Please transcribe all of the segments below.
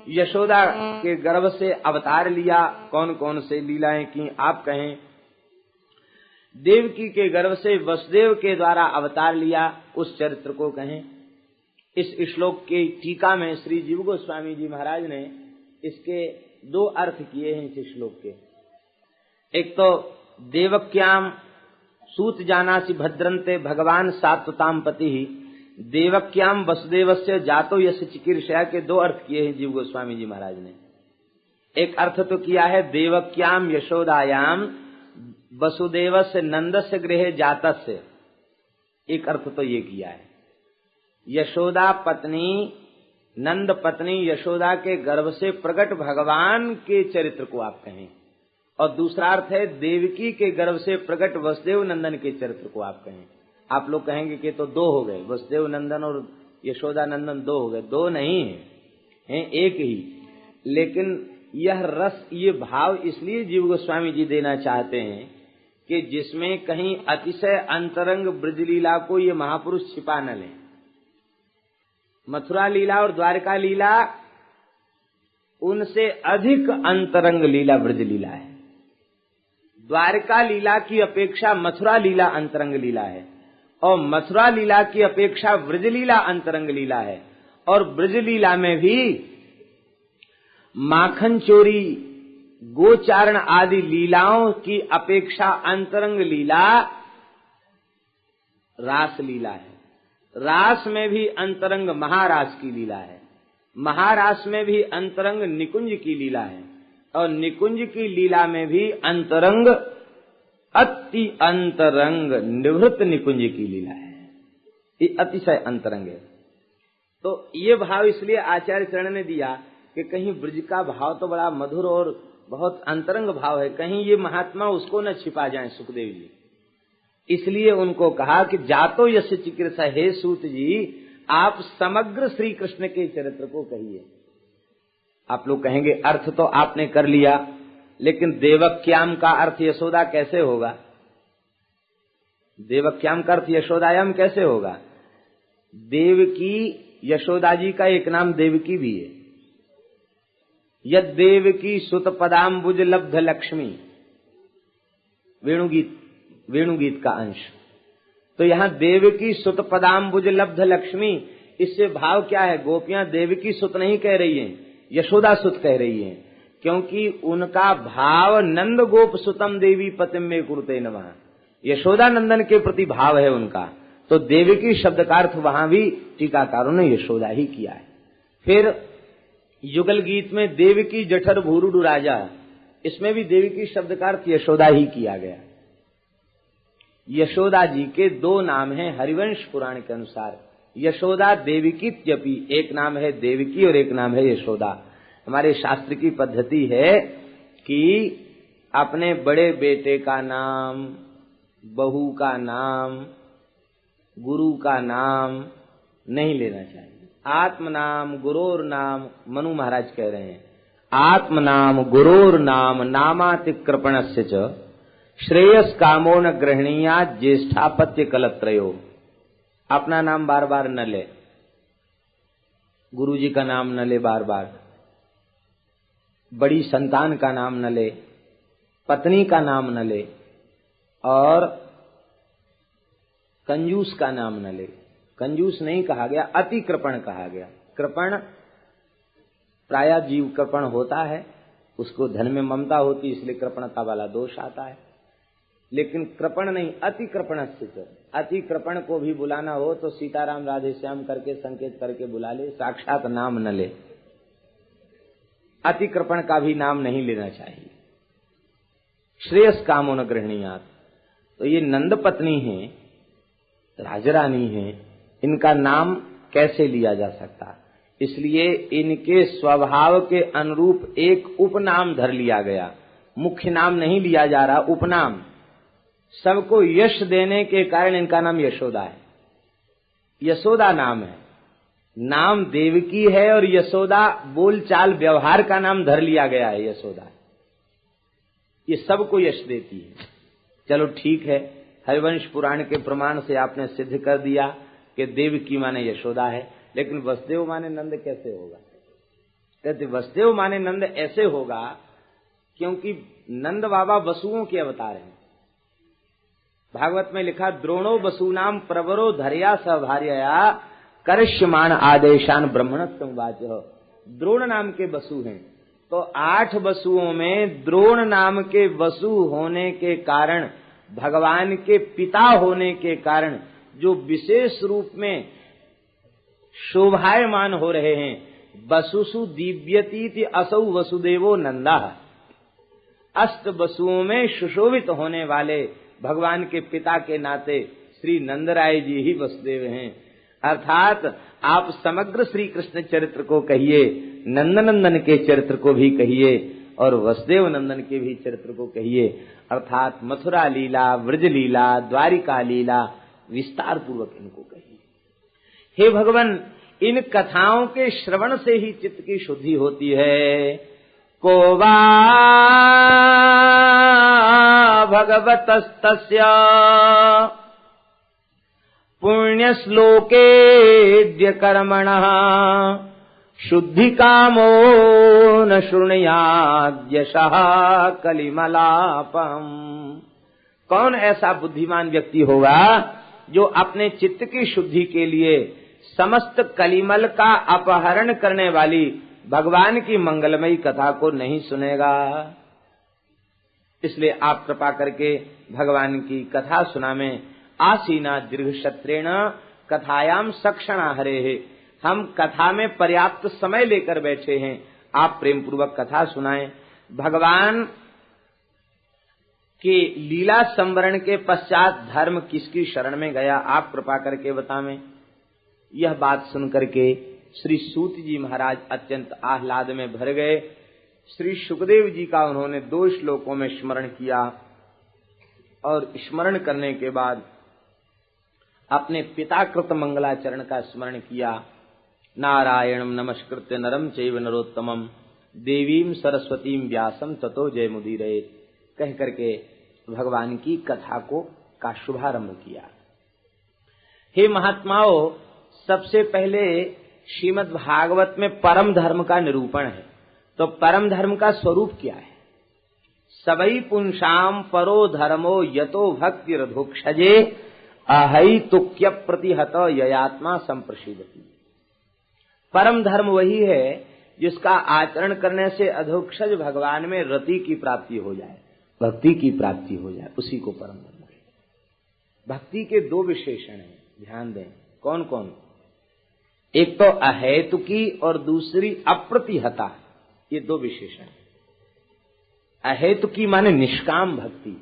यशोदा के गर्भ से अवतार लिया, कौन कौन से लीलाएं की आप कहें। देवकी के गर्भ से वसुदेव के द्वारा अवतार लिया, उस चरित्र को कहें। इस श्लोक के टीका में श्री जीव गोस्वामी जी महाराज ने इसके दो अर्थ किए हैं इस श्लोक के। एक तो देवक्याम सूत जानासि भद्रन्ते भगवान सात्वताम पति ही, देवक्याम वसुदेवस्य जातो यस्य चिकीर्षया के दो अर्थ किए हैं जीव गोस्वामी जी महाराज ने। एक अर्थ तो किया है देवक्याम यशोदायाम वसुदेवस्य नंदस्य गृहे जातस्य, एक अर्थ तो ये किया है यशोदा पत्नी नंद पत्नी यशोदा के गर्भ से प्रकट भगवान के चरित्र को आप कहें, और दूसरा अर्थ है देवकी के गर्भ से प्रकट वसुदेव नंदन के चरित्र को आप कहें। आप लोग कहेंगे कि तो दो हो गए, वसुदेव नंदन और यशोदा नंदन दो हो गए। दो नहीं है, एक ही। लेकिन यह रस, ये भाव इसलिए जीव गोस्वामी जी देना चाहते हैं कि जिसमें कहीं अतिशय अंतरंग ब्रजलीला को ये महापुरुष छिपा न लें। मथुरा लीला और द्वारका लीला उनसे अधिक अंतरंग लीला ब्रजलीला है। द्वारका लीला की अपेक्षा मथुरा लीला अंतरंग लीला है, और मथुरा लीला की अपेक्षा ब्रजलीला अंतरंग लीला है। और ब्रजलीला में भी माखन चोरी, गोचारण आदि लीलाओं की अपेक्षा अंतरंग लीला रास लीला है। रास में भी अंतरंग महारास की लीला है, महारास में भी अंतरंग निकुंज की लीला है, और निकुंज की लीला में भी अंतरंग अति अंतरंग निवृत्त निकुंज की लीला है। ये अतिशय अंतरंग है। तो ये भाव इसलिए आचार्य चरण ने दिया कि कहीं ब्रज का भाव तो बड़ा मधुर और बहुत अंतरंग भाव है, कहीं ये महात्मा उसको न छिपा जाए सुखदेव जी। इसलिए उनको कहा कि जातो यस्य चिकीर्षा, हे सूत जी आप समग्र श्री कृष्ण के चरित्र को कहिए। आप लोग कहेंगे अर्थ तो आपने कर लिया, लेकिन देवक्याम का अर्थ यशोदा कैसे होगा? देवक्याम का अर्थ यशोदायाम कैसे होगा? देवकी, यशोदा जी का एक नाम देवकी भी है। यद देवकी सुत पदाम्बुज लब्ध लक्ष्मी, वेणुगीत का अंश। तो यहाँ देवकी सुत पदाम्बुज लब्ध लक्ष्मी, इससे भाव क्या है? गोपियां देवकी सुत नहीं कह रही हैं, यशोदा सुत कह रही हैं, क्योंकि उनका भाव नंद गोप सुतम देवी पतिम में कुरुते नमः, यशोदा नंदन के प्रति भाव है उनका। तो देवकी शब्द का अर्थ वहां भी टीकाकारों ने यशोदा ही किया है। फिर युगल गीत में देवकी जठर भूरुडु राजा, इसमें भी देवकी शब्द का अर्थ यशोदा ही किया गया। यशोदा जी के दो नाम हैं हरिवंश पुराण के अनुसार, यशोदा देवकीत्यपि, एक नाम है देवकी और एक नाम है यशोदा। हमारे शास्त्र की पद्धति है कि अपने बड़े बेटे का नाम, बहू का नाम, गुरु का नाम नहीं लेना चाहिए। आत्म नाम गुरोर नाम, मनु महाराज कह रहे हैं, आत्म नाम गुरोर नाम नामातिक्रपणस्य च श्रेयस कामो न ग्रहणीया ज्येष्ठापत्य कलत्रयो। अपना नाम बार बार न ले, गुरु जी का नाम न ले बार बार, बड़ी संतान का नाम न ले, पत्नी का नाम न ले, और कंजूस का नाम न ले। कंजूस नहीं कहा गया, अति कृपण कहा गया। कृपण प्रायः जीव कृपण होता है, उसको धन में ममता होती, इसलिए कृपणता वाला दोष आता है। लेकिन कृपण नहीं, अति कृपणस्य। अति कृपण को भी बुलाना हो तो सीताराम राधे श्याम करके संकेत करके बुला ले, साक्षात नाम न ले। अति कृपण का भी नाम नहीं लेना चाहिए। श्रेयस कामो न गृहणीयात्। तो ये नंद पत्नी है, राजरानी है, इनका नाम कैसे लिया जा सकता? इसलिए इनके स्वभाव के अनुरूप एक उपनाम धर लिया गया, मुख्य नाम नहीं लिया जा रहा, उपनाम। सबको यश देने के कारण इनका नाम यशोदा है, यशोदा नाम है। नाम देवकी है और यशोदा बोलचाल व्यवहार का नाम धर लिया गया है यशोदा। ये सबको यश देती है। चलो ठीक है, हरिवंश पुराण के प्रमाण से आपने सिद्ध कर दिया कि देवकी माने यशोदा है, लेकिन वसुदेव माने नंद कैसे होगा? कहते वसुदेव माने नंद ऐसे होगा क्योंकि नंद बाबा वसुओं के अवतार हैं। भागवत में लिखा द्रोणो वसूनाम प्रवरो धर्या सभार्यया करिष्यमाण आदेशान ब्रह्मणत्व वाचो। द्रोण नाम के वसु हैं, तो 8 वसुओं में द्रोण नाम के वसु होने के कारण, भगवान के पिता होने के कारण जो विशेष रूप में शोभायमान हो रहे हैं, वसुसु दिव्यतीति असौ वसुदेवो नंदा। अष्ट वसुओं में सुशोभित होने वाले भगवान के पिता के नाते श्री नंदराय जी ही वसुदेव हैं। अर्थात आप समग्र श्री कृष्ण चरित्र को कहिए, नंदनंदन के चरित्र को भी कहिए और वसुदेव नंदन के भी चरित्र को कहिए। अर्थात मथुरा लीला, व्रज लीला, द्वारिका लीला विस्तार पूर्वक इनको कहिए। हे भगवान, इन कथाओं के श्रवण से ही चित्त की शुद्धि होती है। को वा भगवतस्तस्य पुण्यश्लोकेद्य कर्मणः शुद्धि कामो न शृणुयाद्यशः कलिमलापम। कौन ऐसा बुद्धिमान व्यक्ति होगा जो अपने चित्त की शुद्धि के लिए समस्त कलिमल का अपहरण करने वाली भगवान की मंगलमयी कथा को नहीं सुनेगा। इसलिए आप कृपा करके भगवान की कथा सुनामें। आसीना दीर्घशत्रेण कथायाम सक्षणा हरे। हम कथा में पर्याप्त समय लेकर बैठे हैं, आप प्रेम पूर्वक कथा सुनाएं। भगवान के लीला संवरण के पश्चात धर्म किसकी शरण में गया, आप कृपा करके बतावें। यह बात सुनकर के श्री सूत जी महाराज अत्यंत आह्लाद में भर गए। श्री सुखदेव जी का उन्होंने 2 श्लोकों में स्मरण किया और स्मरण करने के बाद अपने पिताकृत मंगलाचरण का स्मरण किया। नारायणं नमस्कृत्य नरं चैव नरोत्तमं देवीं सरस्वतीं व्यासं ततो जयमुदीरये कह करके भगवान की कथा का शुभारंभ किया। हे महात्माओं, सबसे पहले श्रीमद् भागवत में परम धर्म का निरूपण है। तो परम धर्म का स्वरूप क्या है? सबई पुंसाम परो धर्मो यतो भक्ति रधोक्षजे अहैतुक्य प्रतिहत ययात्मा संप्रसिद्धति। परम धर्म वही है जिसका आचरण करने से अधोक्षज भगवान में रति की प्राप्ति हो जाए, भक्ति की प्राप्ति हो जाए, उसी को परम धर्म है। भक्ति के 2 विशेषण हैं, ध्यान दें। कौन कौन? एक तो अहेतुकी और दूसरी अप्रतिहता, ये 2 विशेषण। अहेतुकी माने निष्काम भक्ति।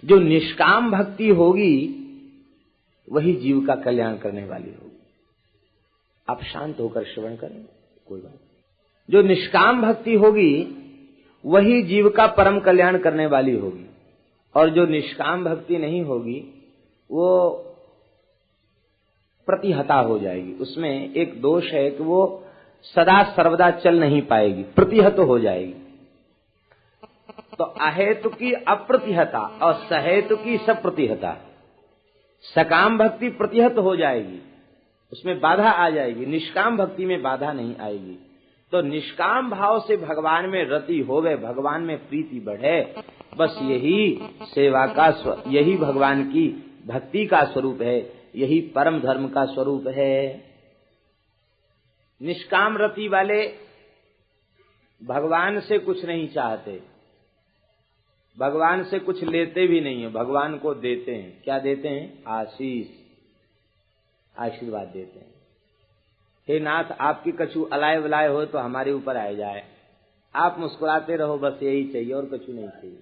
जो निष्काम भक्ति होगी वही जीव का कल्याण करने वाली होगी। आप शांत होकर श्रवण करें, कोई बात। जो निष्काम भक्ति होगी वही जीव का परम कल्याण करने वाली होगी, और जो निष्काम भक्ति नहीं होगी वो प्रतिहता हो जाएगी। उसमें एक दोष है कि वो सदा सर्वदा चल नहीं पाएगी, प्रतिहत हो जाएगी। तो अहेतुकी अप्रतिहता और सहेतुकी सप्रतिहता। सकाम भक्ति प्रतिहत हो जाएगी, उसमें बाधा आ जाएगी, निष्काम भक्ति में बाधा नहीं आएगी। तो निष्काम भाव से भगवान में रति होवे, भगवान में प्रीति बढ़े, बस यही सेवा का यही भगवान की भक्ति का स्वरूप है, यही परम धर्म का स्वरूप है। निष्काम रति वाले भगवान से कुछ नहीं चाहते, भगवान से कुछ लेते भी नहीं है, भगवान को देते हैं। क्या देते हैं? आशीष, आशीर्वाद देते हैं। हे नाथ, आपकी कछु अलाय वलाय हो तो हमारे ऊपर आ जाए, आप मुस्कुराते रहो, बस यही चाहिए और कछु नहीं चाहिए।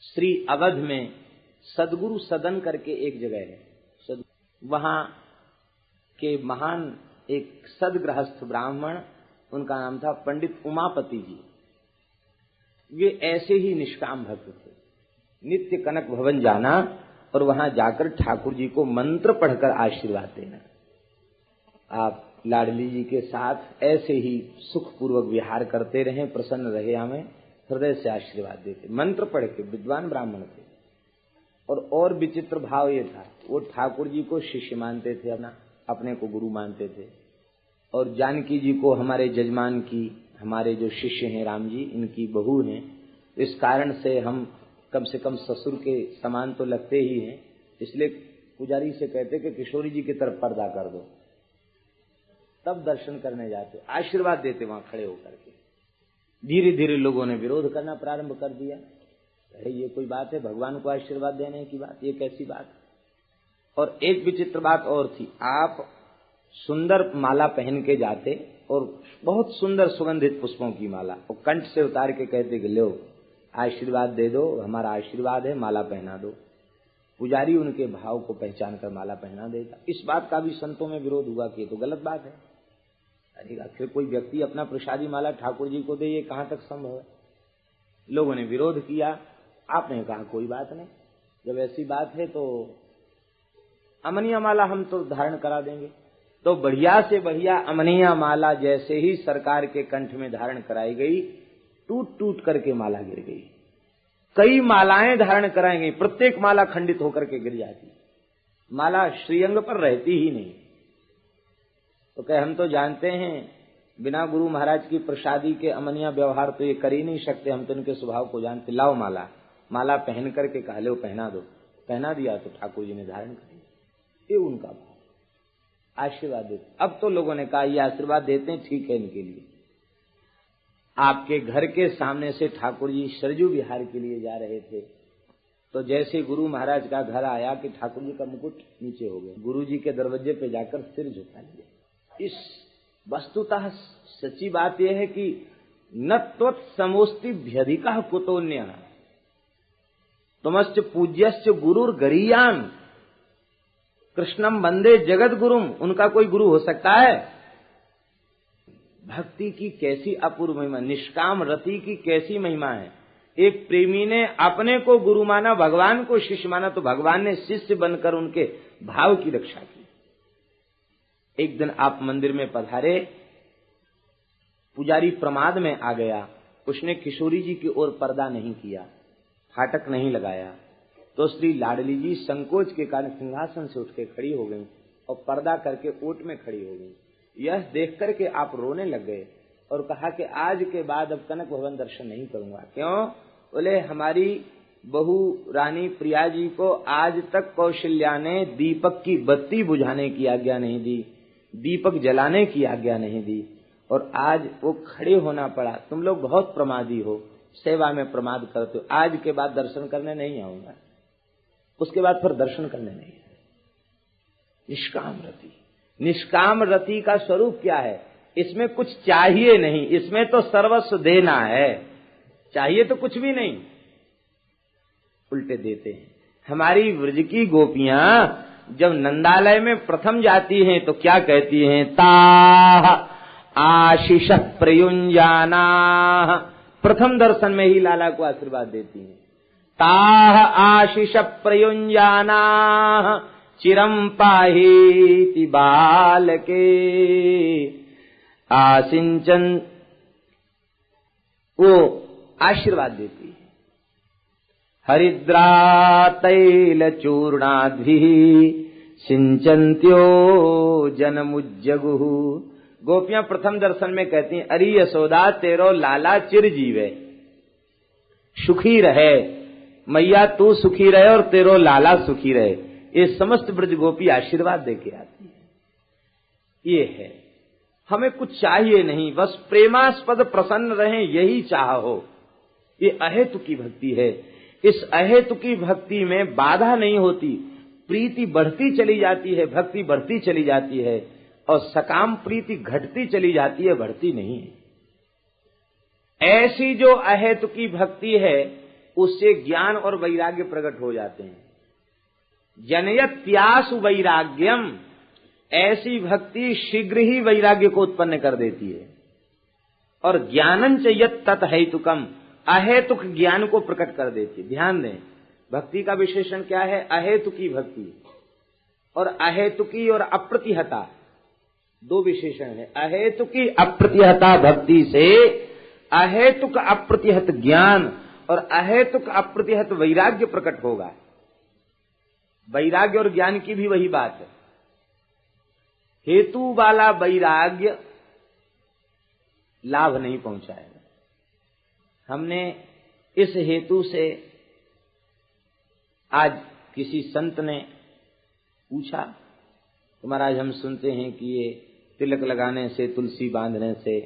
श्री अवध में सदगुरु सदन करके एक जगह है, वहां के महान एक सदगृहस्थ ब्राह्मण, उनका नाम था पंडित उमापति जी। वे ऐसे ही निष्काम भक्त थे। नित्य कनक भवन जाना और वहां जाकर ठाकुर जी को मंत्र पढ़कर आशीर्वाद देना। आप लाडली जी के साथ ऐसे ही सुखपूर्वक विहार करते रहें, प्रसन्न रहे, हमें हृदय से आशीर्वाद देते। मंत्र पढ़ के विद्वान ब्राह्मण थे। और विचित्र भाव ये था, वो ठाकुर जी को शिष्य मानते थे, अपने को गुरु मानते थे, और जानकी जी को हमारे जजमान की, हमारे जो शिष्य हैं राम जी, इनकी बहू हैं। इस कारण से हम कम से कम ससुर के समान तो लगते ही हैं। इसलिए पुजारी से कहते कि किशोरी जी की तरफ पर्दा कर दो, तब दर्शन करने जाते, आशीर्वाद देते वहां खड़े होकर के। धीरे धीरे लोगों ने विरोध करना प्रारंभ कर दिया। अरे ये कोई बात है, भगवान को आशीर्वाद देने की बात, ये कैसी बात। और एक विचित्र बात और थी, आप सुंदर माला पहन के जाते और बहुत सुंदर सुगंधित पुष्पों की माला, और कंठ से उतार के कहते कि लो आशीर्वाद दे दो, हमारा आशीर्वाद है, माला पहना दो। पुजारी उनके भाव को पहचान कर माला पहना देगा। इस बात का भी संतों में विरोध हुआ कि ये तो गलत बात है। अरे आखिर कोई व्यक्ति अपना प्रसादी माला ठाकुर जी को दे, ये कहां तक संभव है। लोगों ने विरोध किया। आपने कहा कोई बात नहीं, जब ऐसी बात है तो अमनिया माला हम तो धारण करा देंगे। तो बढ़िया से बढ़िया अमनिया माला जैसे ही सरकार के कंठ में धारण कराई गई, टूट टूट करके माला गिर गई। कई मालाएं धारण कराई गई, प्रत्येक माला खंडित होकर के गिर जाती, माला श्रीअंग पर रहती ही नहीं। तो कहे हम तो जानते हैं बिना गुरु महाराज की प्रसादी के अमनिया व्यवहार तो ये कर ही नहीं सकते, हम तो इनके स्वभाव को जानते। लाओ माला, माला पहन करके कहा लो पहना दो, पहना दिया तो ठाकुर जी ने धारण कर दिया। ये उनका भाव, आशीर्वाद देते। अब तो लोगों ने कहा ये आशीर्वाद देते हैं, ठीक है इनके लिए। आपके घर के सामने से ठाकुर जी सरजू विहार के लिए जा रहे थे, तो जैसे गुरु महाराज का घर आया कि ठाकुर जी का मुकुट नीचे हो गया। गुरु जी के दरवाजे पे जाकर सिर झुका लिया। इस वस्तुतः सच्ची बात यह है कि न त्वत्समोस्तिभ्यधिकः कुतोन्यः तुमश्च पूज्यश्च गुरुर गरीयान कृष्णम वंदे जगत गुरुम। उनका कोई गुरु हो सकता है? भक्ति की कैसी अपूर्व महिमा, निष्काम रति की कैसी महिमा है। एक प्रेमी ने अपने को गुरु माना, भगवान को शिष्य माना, तो भगवान ने शिष्य बनकर उनके भाव की रक्षा की। एक दिन आप मंदिर में पधारे, पुजारी प्रमाद में आ गया, उसने किशोरी जी की ओर पर्दा नहीं किया, फाटक नहीं लगाया, तो श्री लाडली जी संकोच के कारण सिंहासन से उठ के खड़ी हो गई और पर्दा करके ओट में खड़ी हो गई। यह देख करके आप रोने लग गए और कहा कि आज के बाद अब कनक भवन दर्शन नहीं करूंगा। क्यों? बोले हमारी बहू रानी प्रिया जी को आज तक कौशल्या ने दीपक की बत्ती बुझाने की आज्ञा नहीं दी, दीपक जलाने की आज्ञा नहीं दी, और आज वो खड़े होना पड़ा। तुम लोग बहुत प्रमादी हो, सेवा में प्रमाद करते हो, आज के बाद दर्शन करने नहीं आऊंगा। उसके बाद फिर दर्शन करने नहीं आए। निष्काम रति, निष्काम रति का स्वरूप क्या है? इसमें कुछ चाहिए नहीं, इसमें तो सर्वस्व देना है। चाहिए तो कुछ भी नहीं, उल्टे देते हैं। हमारी व्रज की गोपियां जब नंदालय में प्रथम जाती हैं तो क्या कहती हैं? ताः आशीष प्रयुंजाना। प्रथम दर्शन में ही लाला को आशीर्वाद देती हैं। ताः आशीष प्रयुंजाना चिरम पाहीति बालके आसिंचन। वो आशीर्वाद देती है। हरिद्रा तैल चूर्णाद्भिः सिंचन्त्यो जनमुज्जगुः। गोपियां प्रथम दर्शन में कहती हैं, अरे यशोदा तेरो लाला चिर जीवे, सुखी रहे मैया, तू सुखी रहे और तेरो लाला सुखी रहे। ये समस्त ब्रज गोपी आशीर्वाद देके आती है। ये है, हमें कुछ चाहिए नहीं, बस प्रेमास्पद प्रसन्न रहें, यही चाह हो। ये अहेतु की भक्ति है। इस अहेतु की भक्ति में बाधा नहीं होती, प्रीति बढ़ती चली जाती है, भक्ति बढ़ती चली जाती है, और सकाम प्रीति घटती चली जाती है, बढ़ती नहीं है। ऐसी जो अहेतु की भक्ति है उससे ज्ञान और वैराग्य प्रकट हो जाते हैं। जनयत्यासु वैराग्यम, ऐसी भक्ति शीघ्र ही वैराग्य को उत्पन्न कर देती है। और ज्ञानंच यत् तत् हेतुकम, अहेतुक ज्ञान को प्रकट कर देती है। ध्यान दें, भक्ति का विशेषण क्या है? अहेतुकी भक्ति। और अहेतुकी और अप्रतिहता दो विशेषण है। अहेतुकी अप्रतिहता भक्ति से अहेतुक अप्रतिहत ज्ञान और अहेतुक अप्रतिहत वैराग्य प्रकट होगा। वैराग्य और ज्ञान की भी वही बात है। हेतु वाला वैराग्य लाभ नहीं पहुंचाएगा। हमने इस हेतु से आज किसी संत ने पूछा, तो महाराज हम सुनते हैं कि ये तिलक लगाने से, तुलसी बांधने से,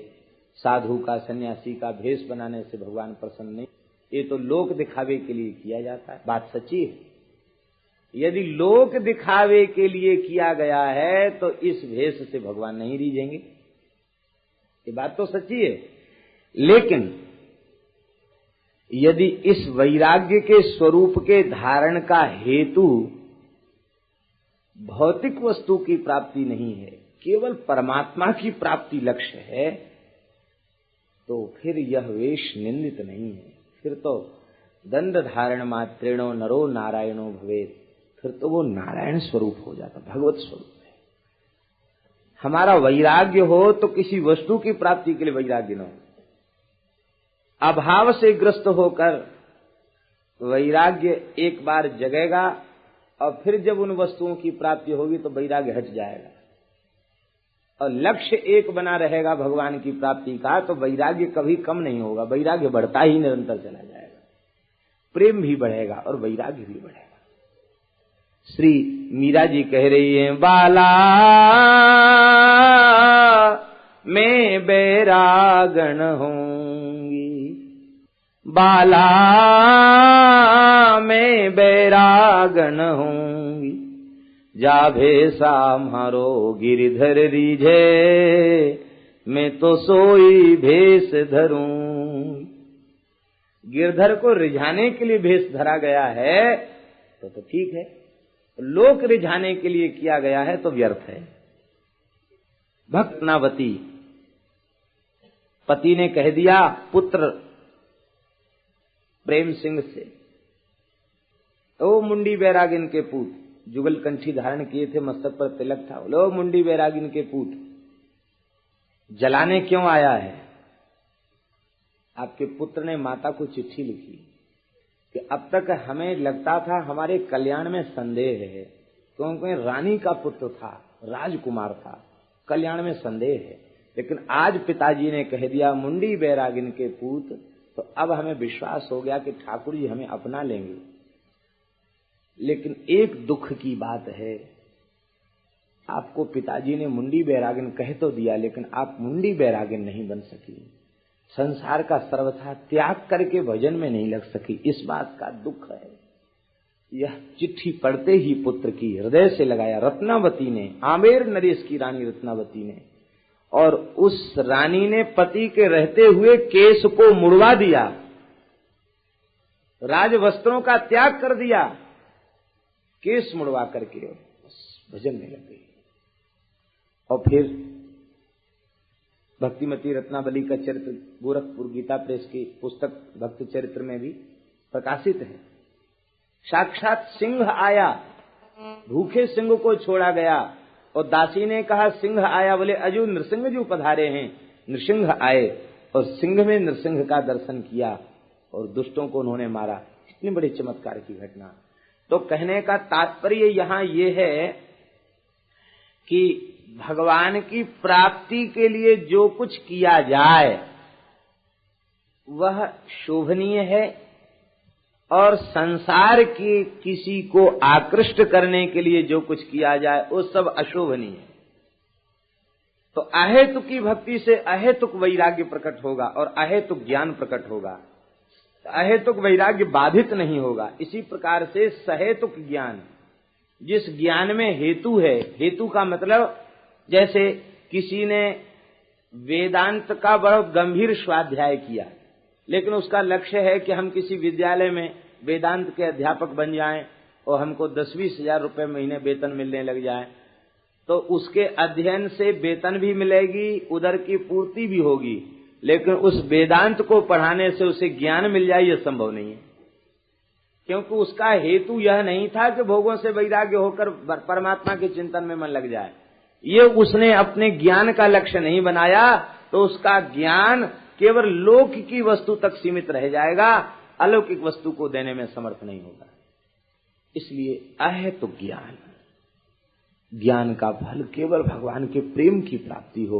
साधु का, सन्यासी का भेष बनाने से भगवान प्रसन्न नहीं, ये तो लोक दिखावे के लिए किया जाता है। बात सच्ची है। यदि लोक दिखावे के लिए किया गया है तो इस भेष से भगवान नहीं रीझेंगे, ये बात तो सच्ची है। लेकिन यदि इस वैराग्य के स्वरूप के धारण का हेतु भौतिक वस्तु की प्राप्ति नहीं है, केवल परमात्मा की प्राप्ति लक्ष्य है, तो फिर यह वेश निंदित नहीं है। फिर तो दंड धारण मात्रेणो नरो नारायणो भवेत्, फिर तो वो नारायण स्वरूप हो जाता, भगवत स्वरूप है। हमारा वैराग्य हो तो किसी वस्तु की प्राप्ति के लिए वैराग्य न हो। अभाव से ग्रस्त होकर वैराग्य एक बार जगेगा और फिर जब उन वस्तुओं की प्राप्ति होगी तो वैराग्य हट जाएगा, और लक्ष्य एक बना रहेगा भगवान की प्राप्ति का, तो वैराग्य कभी कम नहीं होगा, वैराग्य बढ़ता ही निरंतर चला जाएगा। प्रेम भी बढ़ेगा और वैराग्य भी बढ़ेगा। श्री मीरा जी कह रही हैं, बाला मैं बैरागण होंगी, बाला मैं बैरागण होंगी, जा भेसा मारो गिरधर रीझे, मैं तो सोई भेष धरूं। गिरधर को रिझाने के लिए भेष धरा गया है तो ठीक है, लोक रिझाने के लिए किया गया है तो व्यर्थ है। भक्तनावती, पति ने कह दिया पुत्र प्रेम सिंह से, ओ मुंडी बैरागिन के पूत, जुगल कंठी धारण किए थे, मस्तक पर तिलक था, लो मुंडी बैरागिन के पूत, जलाने क्यों आया है? आपके पुत्र ने माता को चिट्ठी लिखी कि अब तक हमें लगता था हमारे कल्याण में संदेह है, क्योंकि रानी का पुत्र था, राजकुमार था, कल्याण में संदेह है, लेकिन आज पिताजी ने कह दिया मुंडी बैरागिन के पूत, तो अब हमें विश्वास हो गया कि ठाकुर जी हमें अपना लेंगे। लेकिन एक दुख की बात है, आपको पिताजी ने मुंडी बैरागिन कह तो दिया, लेकिन आप मुंडी बैरागिन नहीं बन सकी, संसार का सर्वथा त्याग करके भजन में नहीं लग सकी, इस बात का दुख है। यह चिट्ठी पढ़ते ही पुत्र की हृदय से लगाया रत्नावती ने, आमेर नरेश की रानी रत्नावती ने, और उस रानी ने पति के रहते हुए केश को मुड़वा दिया, राज वस्त्रों का त्याग कर दिया, केश मुड़वा करके भजन में लग गई। और फिर भक्तिमती रत्नावली का चरित्र गोरखपुर गीता प्रेस की पुस्तक भक्त चरित्र में भी प्रकाशित है। साक्षात सिंह आया, भूखे सिंह को छोड़ा गया, और दासी ने कहा सिंह आया, बोले अजू नृसिंह जी पधारे हैं। नृसिंह आए और सिंह में नृसिंह का दर्शन किया और दुष्टों को उन्होंने मारा। इतनी बड़ी चमत्कार की घटना। तो कहने का तात्पर्य यहाँ ये है कि भगवान की प्राप्ति के लिए जो कुछ किया जाए वह शोभनीय है, और संसार के किसी को आकृष्ट करने के लिए जो कुछ किया जाए वो सब अशोभनीय है। तो अहेतुक की भक्ति से अहेतुक वैराग्य प्रकट होगा और अहेतुक ज्ञान प्रकट होगा, अहेतुक वैराग्य बाधित नहीं होगा। इसी प्रकार से सहेतुक ज्ञान, जिस ज्ञान में हेतु है, हेतु का मतलब जैसे किसी ने वेदांत का बड़ा गंभीर स्वाध्याय किया, लेकिन उसका लक्ष्य है कि हम किसी विद्यालय में वेदांत के अध्यापक बन जाएं और हमको 10-20 हजार रुपए महीने वेतन मिलने लग जाए, तो उसके अध्ययन से वेतन भी मिलेगी, उधर की पूर्ति भी होगी, लेकिन उस वेदांत को पढ़ाने से उसे ज्ञान मिल जाए यह संभव नहीं है, क्योंकि उसका हेतु यह नहीं था कि भोगों से वैराग्य होकर परमात्मा के चिंतन में मन लग जाए। ये उसने अपने ज्ञान का लक्ष्य नहीं बनाया, तो उसका ज्ञान केवल लोक की वस्तु तक सीमित रह जाएगा, अलौकिक वस्तु को देने में समर्थ नहीं होगा। इसलिए अहेतुक ज्ञान, ज्ञान का फल केवल भगवान के प्रेम की प्राप्ति हो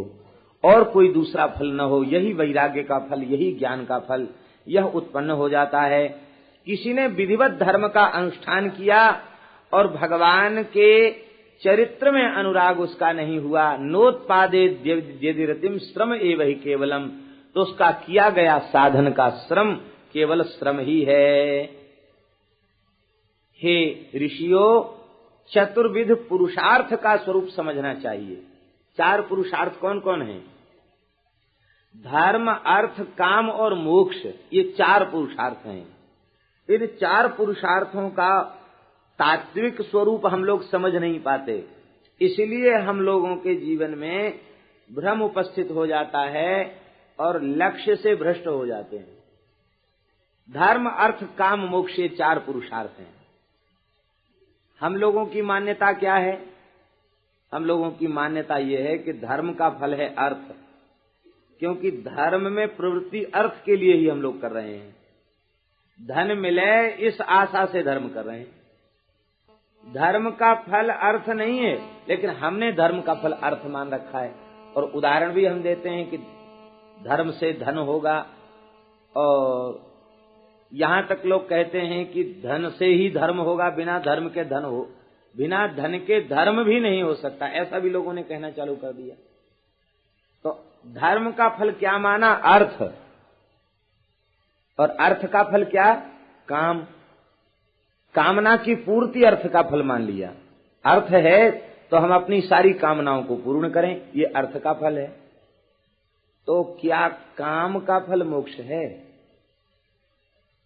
और कोई दूसरा फल न हो, यही वैराग्य का फल, यही ज्ञान का फल, यह उत्पन्न हो जाता है। किसी ने विधिवत धर्म का अनुष्ठान किया और भगवान के चरित्र में अनुराग उसका नहीं हुआ, नोत्पादे यदिरतिम श्रम एव ही केवलम, तो उसका किया गया साधन का श्रम केवल श्रम ही है। हे ऋषियों, चतुर्विध पुरुषार्थ का स्वरूप समझना चाहिए। 4 पुरुषार्थ कौन कौन हैं? धर्म, अर्थ, काम और मोक्ष, ये 4 पुरुषार्थ हैं। इन 4 पुरुषार्थों का तात्विक स्वरूप हम लोग समझ नहीं पाते, इसलिए हम लोगों के जीवन में भ्रम उपस्थित हो जाता है और लक्ष्य से भ्रष्ट हो जाते हैं। धर्म, अर्थ, काम, मोक्ष, ये 4 पुरुषार्थ हैं। हम लोगों की मान्यता क्या है? हम लोगों की मान्यता यह है कि धर्म का फल है अर्थ, क्योंकि धर्म में प्रवृत्ति अर्थ के लिए ही हम लोग कर रहे हैं। धन मिले इस आशा से धर्म कर रहे हैं। धर्म का फल अर्थ नहीं है, लेकिन हमने धर्म का फल अर्थ मान रखा है। और उदाहरण भी हम देते हैं कि धर्म से धन होगा, और यहां तक लोग कहते हैं कि धन से ही धर्म होगा, बिना धर्म के धन हो, बिना धन के धर्म भी नहीं हो सकता, ऐसा भी लोगों ने कहना चालू कर दिया। तो धर्म का फल क्या माना? अर्थ। और अर्थ का फल क्या? काम। कामना की पूर्ति अर्थ का फल मान लिया। अर्थ है तो हम अपनी सारी कामनाओं को पूर्ण करें, ये अर्थ का फल है। तो क्या काम का फल मोक्ष है?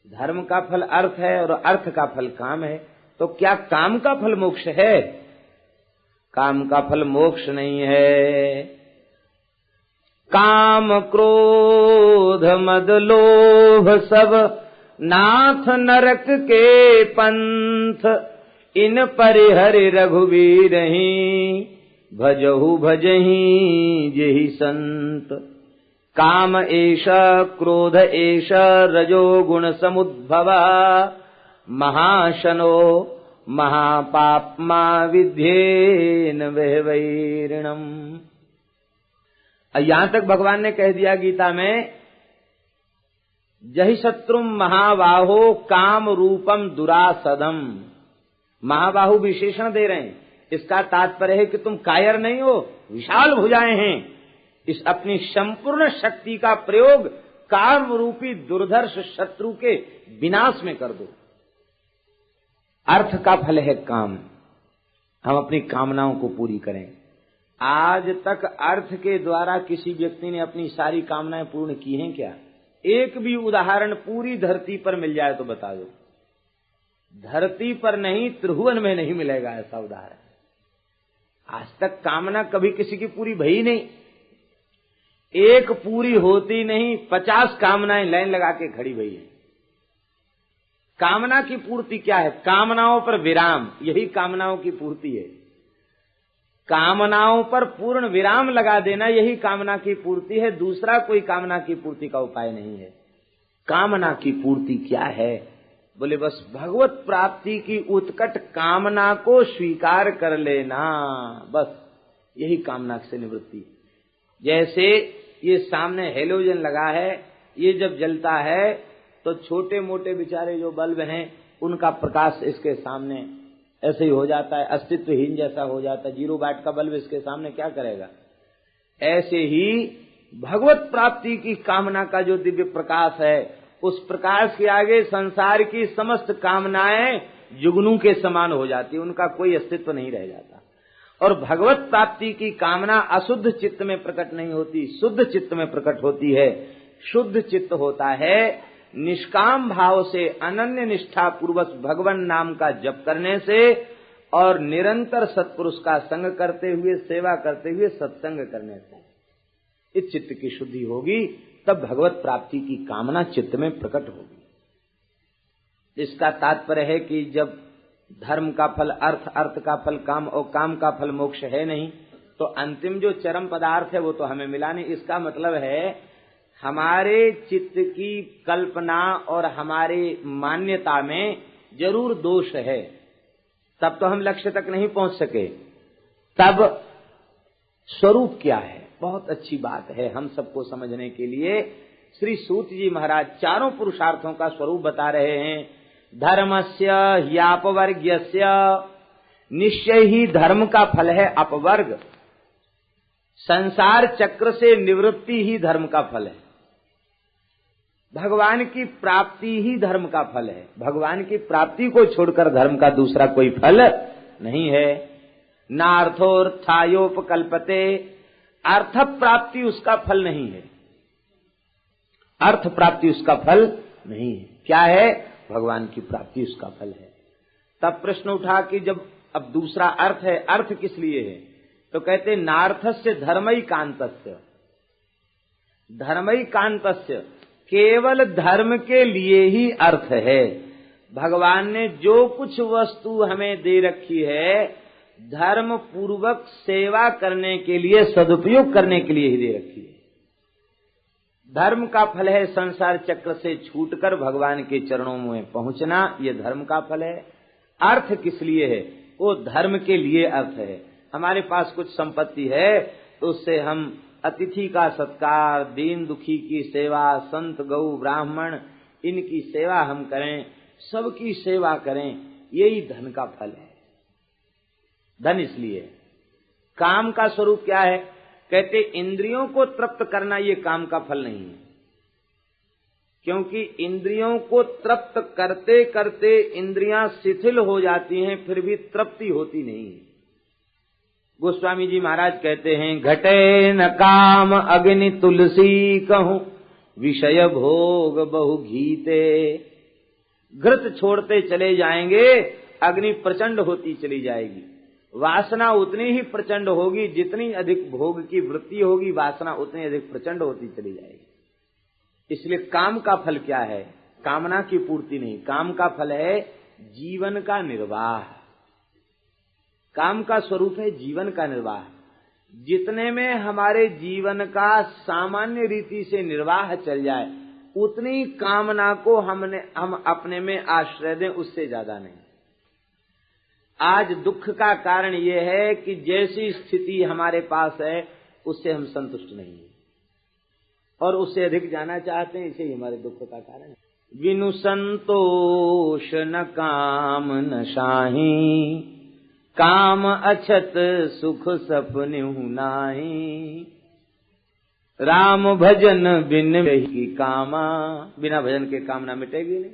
धर्म का फल अर्थ है और अर्थ का फल काम है, तो क्या काम का फल मोक्ष है? काम का फल मोक्ष नहीं है। काम, क्रोध, मद, लोभ सब नाथ नरक के पंथ, इन परिहरि रघुवीर ही, भजहु भजहि जेहि संत। काम एष क्रोध एष रजोगुण समुद्भवा, महाशनो महापाप्मा विध्येन वैरिणम। यहां तक भगवान ने कह दिया गीता में, जहि शत्रुम महाबाहो काम रूपम दुरासदम। महाबाहु विशेषण दे रहे हैं, इसका तात्पर्य है कि तुम कायर नहीं हो, विशाल भुजाएं हैं। इस अपनी संपूर्ण शक्ति का प्रयोग काम रूपी दुर्धर्ष शत्रु के विनाश में कर दो। अर्थ का फल है काम, हम अपनी कामनाओं को पूरी करें। आज तक अर्थ के द्वारा किसी व्यक्ति ने अपनी सारी कामनाएं पूर्ण की हैं क्या? एक भी उदाहरण पूरी धरती पर मिल जाए तो बता दो। धरती पर नहीं, त्रिभुवन में नहीं मिलेगा ऐसा उदाहरण। आज तक कामना कभी किसी की पूरी भई नहीं, एक पूरी होती नहीं, 50 कामनाएं लाइन लगा के खड़ी भई है। कामना की पूर्ति क्या है? कामनाओं पर विराम, यही कामनाओं की पूर्ति है। कामनाओं पर पूर्ण विराम लगा देना, यही कामना की पूर्ति है। दूसरा कोई कामना की पूर्ति का उपाय नहीं है। कामना की पूर्ति क्या है? बोले बस भगवत प्राप्ति की उत्कट कामना को स्वीकार कर लेना, बस यही कामना से निवृत्ति। जैसे ये सामने हेलोजन लगा है, ये जब जलता है तो छोटे मोटे बेचारे जो बल्ब हैं उनका प्रकाश इसके सामने ऐसे ही हो जाता है, अस्तित्वहीन जैसा हो जाता है। 0 वाट का बल्ब इसके सामने क्या करेगा? ऐसे ही भगवत प्राप्ति की कामना का जो दिव्य प्रकाश है, उस प्रकाश के आगे संसार की समस्त कामनाएं जुगनू के समान हो जाती, उनका कोई अस्तित्व नहीं रह जाता। और भगवत प्राप्ति की कामना अशुद्ध चित्त में प्रकट नहीं होती, शुद्ध चित्त में प्रकट होती है। शुद्ध चित्त होता है निष्काम भाव से अनन्य निष्ठा पूर्वक भगवान नाम का जप करने से और निरंतर सत्पुरुष का संग करते हुए, सेवा करते हुए, सत्संग करने से इस चित्त की शुद्धि होगी, तब भगवत प्राप्ति की कामना चित्त में प्रकट होगी। इसका तात्पर्य है कि जब धर्म का फल अर्थ, अर्थ का फल काम और काम का फल मोक्ष है नहीं, तो अंतिम जो चरम पदार्थ है वो तो हमें मिला नहीं। इसका मतलब है हमारे चित्त की कल्पना और हमारे मान्यता में जरूर दोष है, तब तो हम लक्ष्य तक नहीं पहुंच सके। तब स्वरूप क्या है? बहुत अच्छी बात है हम सबको समझने के लिए। श्री सूत जी महाराज चारों पुरुषार्थों का स्वरूप बता रहे हैं। धर्मस्य ह्यापवर्ग्यस्य, निश्चय ही धर्म का फल है अपवर्ग। संसार चक्र से निवृत्ति ही धर्म का फल है। भगवान की प्राप्ति ही धर्म का फल है। भगवान की प्राप्ति को छोड़कर धर्म का दूसरा कोई फल नहीं है। नार्थोर्थायोपकल्पते, अर्थ प्राप्ति उसका फल नहीं है। अर्थ प्राप्ति उसका फल नहीं है। क्या है? भगवान की प्राप्ति उसका फल है। तब प्रश्न उठा कि जब अब दूसरा अर्थ है, अर्थ किस लिए है? तो कहते नार्थस्य धर्मैकान्तस्य, धर्मैकान्तस्य, केवल धर्म के लिए ही अर्थ है। भगवान ने जो कुछ वस्तु हमें दे रखी है धर्म पूर्वक सेवा करने के लिए, सदुपयोग करने के लिए ही दे रखी है। धर्म का फल है संसार चक्र से छूटकर भगवान के चरणों में पहुंचना, ये धर्म का फल है। अर्थ किस लिए है? वो धर्म के लिए अर्थ है। हमारे पास कुछ संपत्ति है तो उससे हम अतिथि का सत्कार, दीन दुखी की सेवा, संत गौ ब्राह्मण इनकी सेवा हम करें, सबकी सेवा करें, यही धन का फल है। धन इसलिए। काम का स्वरूप क्या है? कहते इंद्रियों को तृप्त करना ये काम का फल नहीं है, क्योंकि इंद्रियों को तृप्त करते करते इंद्रियां शिथिल हो जाती हैं, फिर भी तृप्ति होती नहीं है। गोस्वामी जी महाराज कहते हैं, घटे न काम अग्नि तुलसी कहूं, विषय भोग बहु घीते। घृत छोड़ते चले जाएंगे, अग्नि प्रचंड होती चली जाएगी। वासना उतनी ही प्रचंड होगी, जितनी अधिक भोग की वृत्ति होगी वासना उतनी अधिक प्रचंड होती चली जाएगी। इसलिए काम का फल क्या है? कामना की पूर्ति नहीं, काम का फल है जीवन का निर्वाह। काम का स्वरूप है जीवन का निर्वाह। जितने में हमारे जीवन का सामान्य रीति से निर्वाह चल जाए, उतनी कामना को हम अपने में आश्रय दें, उससे ज्यादा नहीं। आज दुख का कारण यह है कि जैसी स्थिति हमारे पास है उससे हम संतुष्ट नहीं हैं और उससे अधिक जाना चाहते हैं, इसे ही हमारे दुख का कारण है। विनु संतोष न काम न शाही, काम अछत सुख सपनेहु नाहि। राम भजन बिन ही कामा, बिना भजन के कामना मिटेगी नहीं,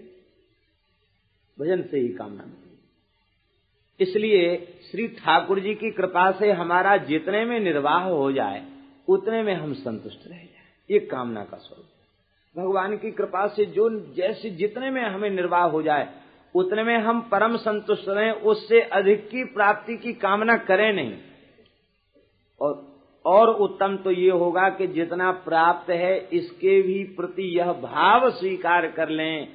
भजन से ही कामना मिटेगी। इसलिए श्री ठाकुर जी की कृपा से हमारा जितने में निर्वाह हो जाए उतने में हम संतुष्ट रह जाए, ये कामना का स्वरूप। भगवान की कृपा से जो जैसे जितने में हमें निर्वाह हो जाए उतने में हम परम संतुष्ट रहें, उससे अधिक की प्राप्ति की कामना करें नहीं। और उत्तम तो ये होगा कि जितना प्राप्त है इसके भी प्रति यह भाव स्वीकार कर लें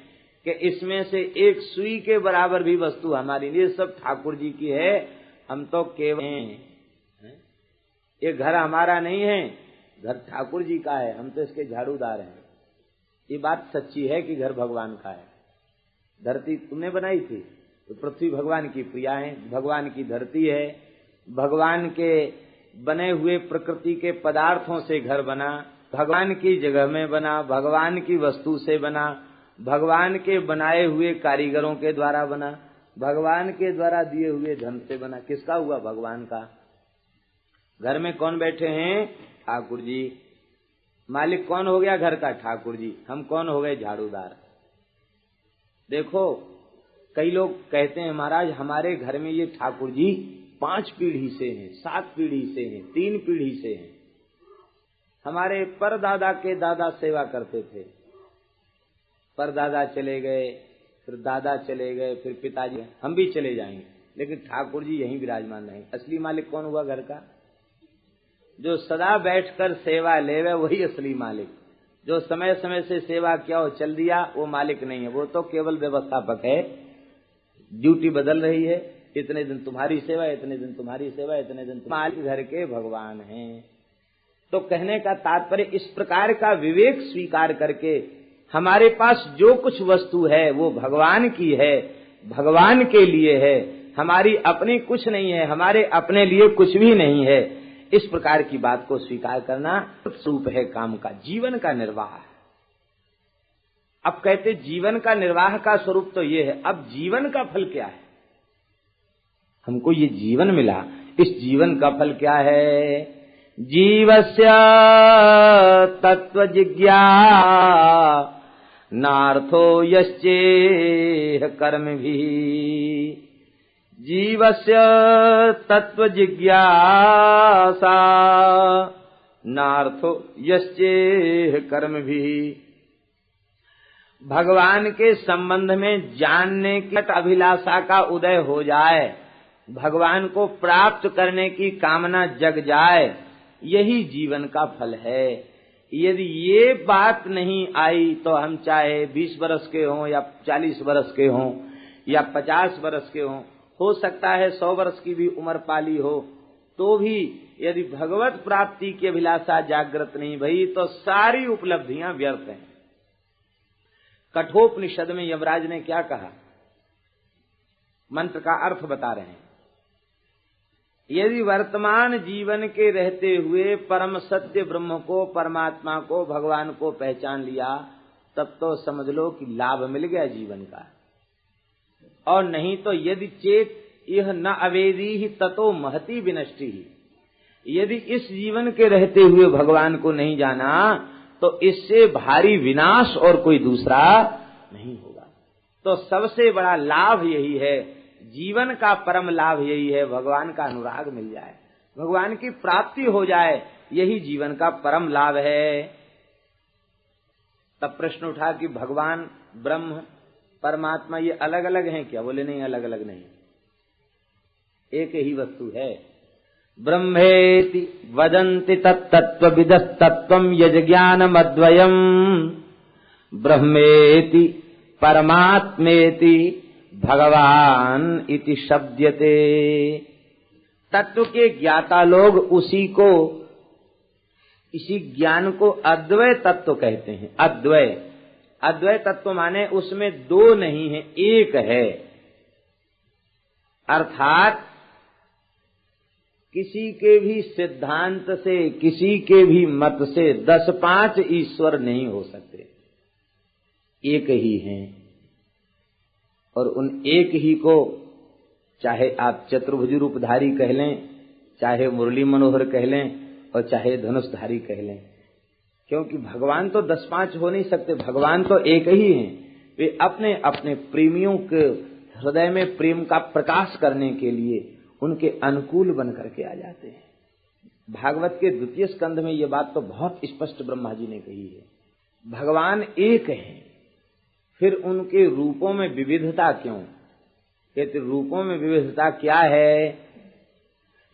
कि इसमें से एक सुई के बराबर भी वस्तु हमारी नहीं, ये सब ठाकुर जी की है, हम तो केवल हैं। ये घर हमारा नहीं है, घर ठाकुर जी का है, हम तो इसके झाड़ूदार हैं। ये बात सच्ची है कि घर भगवान का है। धरती तुमने बनाई थी तो पृथ्वी भगवान की प्रिया है, भगवान की धरती है, भगवान के बने हुए प्रकृति के पदार्थों से घर बना, भगवान की जगह में बना, भगवान की वस्तु से बना, भगवान के बनाए हुए कारीगरों के द्वारा बना, भगवान के द्वारा दिए हुए धन से बना। किसका हुआ? भगवान का। घर में कौन बैठे हैं? ठाकुर जी। मालिक कौन हो गया घर का? ठाकुर जी। हम कौन हो गए? झाड़ूदार। देखो कई लोग कहते हैं महाराज हमारे घर में ये ठाकुर जी 5 पीढ़ी से हैं, 7 पीढ़ी से हैं, 3 पीढ़ी से हैं। हमारे परदादा के दादा सेवा करते थे, परदादा चले गए, फिर दादा चले गए, फिर पिताजी, हम भी चले जाएंगे, लेकिन ठाकुर जी यहीं विराजमान रहेंगे। असली मालिक कौन हुआ घर का? जो सदा बैठकर सेवा लेवे वही असली मालिक। जो समय समय से सेवा किया और चल दिया वो मालिक नहीं है, वो तो केवल व्यवस्थापक है। ड्यूटी बदल रही है, इतने दिन तुम्हारी सेवा, इतने दिन तुम्हारी सेवा, इतने दिन मालिक घर के भगवान हैं। तो कहने का तात्पर्य इस प्रकार का विवेक स्वीकार करके हमारे पास जो कुछ वस्तु है वो भगवान की है, भगवान के लिए है, हमारी अपनी कुछ नहीं है, हमारे अपने लिए कुछ भी नहीं है। इस प्रकार की बात को स्वीकार करना स्वरूप है काम का, जीवन का निर्वाह। अब कहते जीवन का निर्वाह का स्वरूप तो ये है, अब जीवन का फल क्या है? हमको ये जीवन मिला, इस जीवन का फल क्या है? जीवस्य तत्व जिज्ञानार्थो यश्चेह कर्म भी। जीवस्य तत्व जिज्ञासा नार्थो यश्चेह कर्म भी। भगवान के संबंध में जानने की अभिलाषा का उदय हो जाए, भगवान को प्राप्त करने की कामना जग जाए, यही जीवन का फल है। यदि ये बात नहीं आई तो हम चाहे 20 वर्ष के हों या 40 वर्ष के हों या 50 वर्ष के हों, हो सकता है 100 वर्ष की भी उम्र पाली हो, तो भी यदि भगवत प्राप्ति की अभिलाषा जागृत नहीं भई तो सारी उपलब्धियां व्यर्थ हैं। कठोपनिषद में यमराज ने क्या कहा, मंत्र का अर्थ बता रहे हैं। यदि वर्तमान जीवन के रहते हुए परम सत्य ब्रह्म को, परमात्मा को, भगवान को पहचान लिया, तब तो समझ लो कि लाभ मिल गया जीवन का। और नहीं तो यदि चेत यह न अवेदी ही ततो महती विनष्टि ही। यदि इस जीवन के रहते हुए भगवान को नहीं जाना तो इससे भारी विनाश और कोई दूसरा नहीं होगा। तो सबसे बड़ा लाभ यही है, जीवन का परम लाभ यही है, भगवान का अनुराग मिल जाए, भगवान की प्राप्ति हो जाए, यही जीवन का परम लाभ है। तब प्रश्न उठा कि भगवान, ब्रह्म, परमात्मा ये अलग अलग हैं क्या? बोले नहीं, अलग अलग नहीं, एक ही वस्तु है। ब्रह्मेति वदन्ति तत्तत्त्वविदस्तत्त्वं यज्ञानमद्वयम् ब्रह्मेति परमात्मेति भगवान इति शब्द्यते। तत्व के ज्ञाता लोग इसी ज्ञान को अद्वय तत्व कहते हैं। अद्वय, अद्वय तत्व माने उसमें दो नहीं है, एक है। अर्थात किसी के भी सिद्धांत से, किसी के भी मत से 10-5 ईश्वर नहीं हो सकते, एक ही हैं। और उन एक ही को चाहे आप चतुर्भुज रूपधारी कह लें, चाहे मुरली मनोहर कह लें, और चाहे धनुषधारी कह लें, क्योंकि भगवान तो 10-5 हो नहीं सकते, भगवान तो एक ही हैं। वे अपने अपने प्रेमियों के हृदय में प्रेम का प्रकाश करने के लिए उनके अनुकूल बन करके आ जाते हैं। भागवत के 2 स्कंध में ये बात तो बहुत स्पष्ट ब्रह्मा जी ने कही है, भगवान एक हैं। फिर उनके रूपों में विविधता क्यों? कहते रूपों में विविधता क्या है?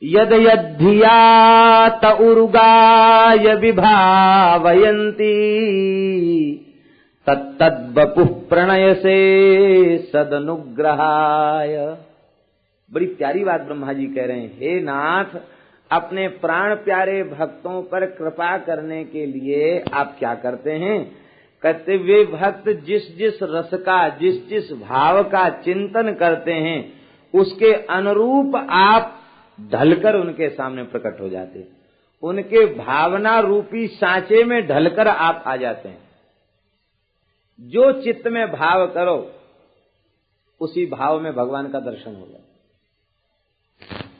यद यद्धिया त उर्गाय विभावयन्ति तत्तद्वपुः प्रणयसे सदनुग्रहाय। बड़ी प्यारी बात ब्रह्मा जी कह रहे हैं, हे नाथ, अपने प्राण प्यारे भक्तों पर कृपा करने के लिए आप क्या करते हैं? कहते वे भक्त जिस जिस रस का, जिस जिस भाव का चिंतन करते हैं, उसके अनुरूप आप ढलकर उनके सामने प्रकट हो जाते, उनके भावना रूपी सांचे में ढलकर आप आ जाते हैं। जो चित्त में भाव करो उसी भाव में भगवान का दर्शन होगा।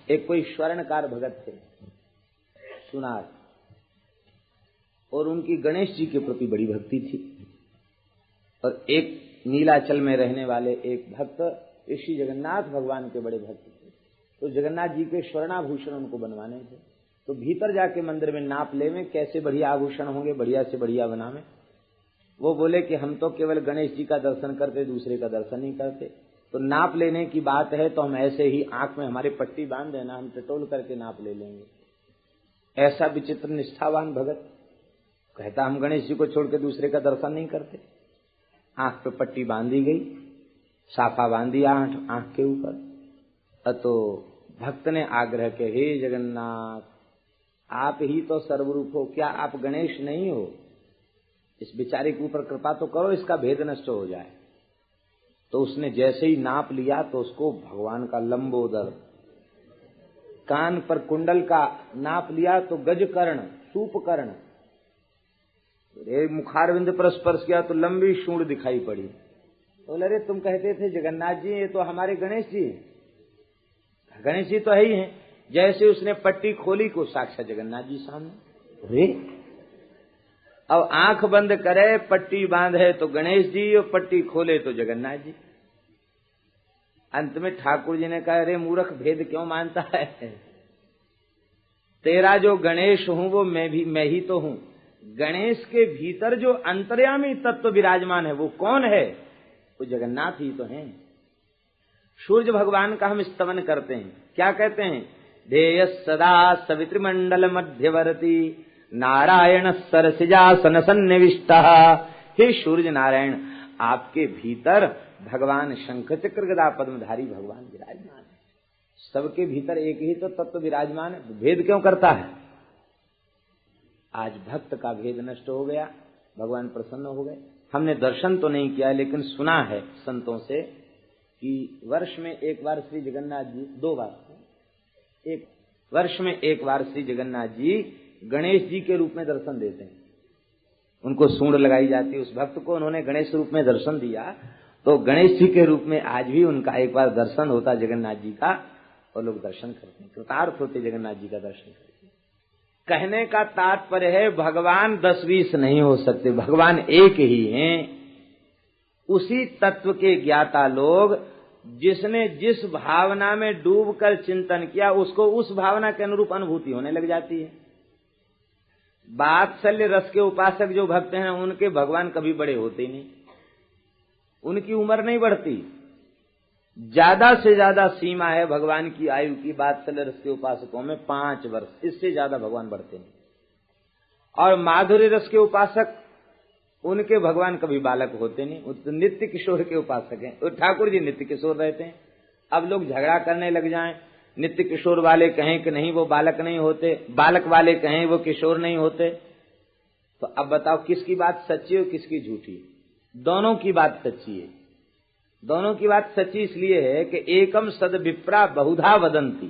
एक कोई स्वर्णकार भगत थे, सुनार, और उनकी गणेश जी के प्रति बड़ी भक्ति थी। और एक नीलाचल में रहने वाले एक भक्त ऋषि जगन्नाथ भगवान के बड़े भक्त थे, तो जगन्नाथ जी के स्वर्णाभूषण उनको बनवाने थे। तो भीतर जाके मंदिर में नाप ले में कैसे बढ़िया आभूषण होंगे, बढ़िया से बढ़िया बनावे। वो बोले कि हम तो केवल गणेश जी का दर्शन करते, दूसरे का दर्शन नहीं करते। तो नाप लेने की बात है तो हम ऐसे ही आंख में हमारी पट्टी बांध देना, हम टटोल करके नाप ले लेंगे। ऐसा विचित्र निष्ठावान भगत कहता हम गणेश जी को छोड़ के दूसरे का दर्शन नहीं करते। आंख पे पट्टी बांधी गई, साफा बांधी आंख के ऊपर। तो भक्त ने आग्रह किया, हे जगन्नाथ, आप ही तो सर्वरूप हो, क्या आप गणेश नहीं हो? इस बेचारे के ऊपर कृपा तो करो, इसका भेद नष्ट हो जाए। तो उसने जैसे ही नाप लिया तो उसको भगवान का लंबोदर, कान पर कुंडल का नाप लिया तो गजकर्ण, सूपकर्ण, मुखारविंद पर स्पर्श किया तो लंबी सूंड दिखाई पड़ी। तो बोले अरे तुम कहते थे जगन्नाथ जी, ये तो हमारे गणेश जी, गणेश जी तो है ही हैं। जैसे उसने पट्टी खोली को साक्षात जगन्नाथ जी सामने। अरे अब आंख बंद करे, पट्टी बांधे तो गणेश जी, और पट्टी खोले तो जगन्नाथ जी। अंत में ठाकुर जी ने कहा अरे मूर्ख, भेद क्यों मानता है? तेरा जो गणेश हूं वो मैं ही तो हूं। गणेश के भीतर जो अंतर्यामी तत्व विराजमान है वो कौन है? वो जगन्नाथ ही तो हैं। सूर्य भगवान का हम स्तवन करते हैं, क्या कहते हैं? ध्येय सदा सवितृमंडल मध्यवर्ती नारायण सरसिजासन सन्निविष्टः। हे सूर्य नारायण, आपके भीतर भगवान शंख चक्र गदा पद्मधारी भगवान विराजमान है। सबके भीतर एक ही तो तत्व विराजमान है, भेद क्यों करता है? आज भक्त का भेद नष्ट हो गया, भगवान प्रसन्न हो गए। हमने दर्शन तो नहीं किया, लेकिन सुना है संतों से कि वर्ष में एक बार श्री जगन्नाथ जी, 2 बार, एक वर्ष में एक बार श्री जगन्नाथ जी गणेश जी के रूप में दर्शन देते हैं। उनको सूंड लगाई जाती है, उस भक्त को उन्होंने गणेश रूप में दर्शन दिया, तो गणेश जी के रूप में आज भी उनका एक बार दर्शन होता जगन्नाथ जी का, और लोग दर्शन करते हैं, कृतार्थ होते जगन्नाथ जी का दर्शन करते हैं। कहने का तात्पर्य है भगवान 10-20 नहीं हो सकते, भगवान एक ही हैं। उसी तत्व के ज्ञाता लोग, जिसने जिस भावना में डूबकर चिंतन किया उसको उस भावना के अनुरूप अनुभूति होने लग जाती है। वात्सल्य रस के उपासक जो भक्त हैं उनके भगवान कभी बड़े होते ही नहीं, उनकी उम्र नहीं बढ़ती। ज्यादा से ज्यादा सीमा है भगवान की आयु की वात्सल्य रस के उपासकों में 5 वर्ष, इससे ज्यादा भगवान बढ़ते नहीं। और माधुर्य रस के उपासक, उनके भगवान कभी बालक होते नहीं, वो तो नित्य किशोर के उपासक हैं। और ठाकुर जी नित्य किशोर रहते हैं। अब लोग झगड़ा करने लग जाएं, नित्य किशोर वाले कहें कि नहीं वो बालक नहीं होते, बालक वाले कहें वो किशोर नहीं होते, तो अब बताओ किसकी बात सच्ची और किसकी झूठी? दोनों की बात सच्ची है। दोनों की बात सच्ची इसलिए है कि एकम सद विप्रा बहुधा वदंती,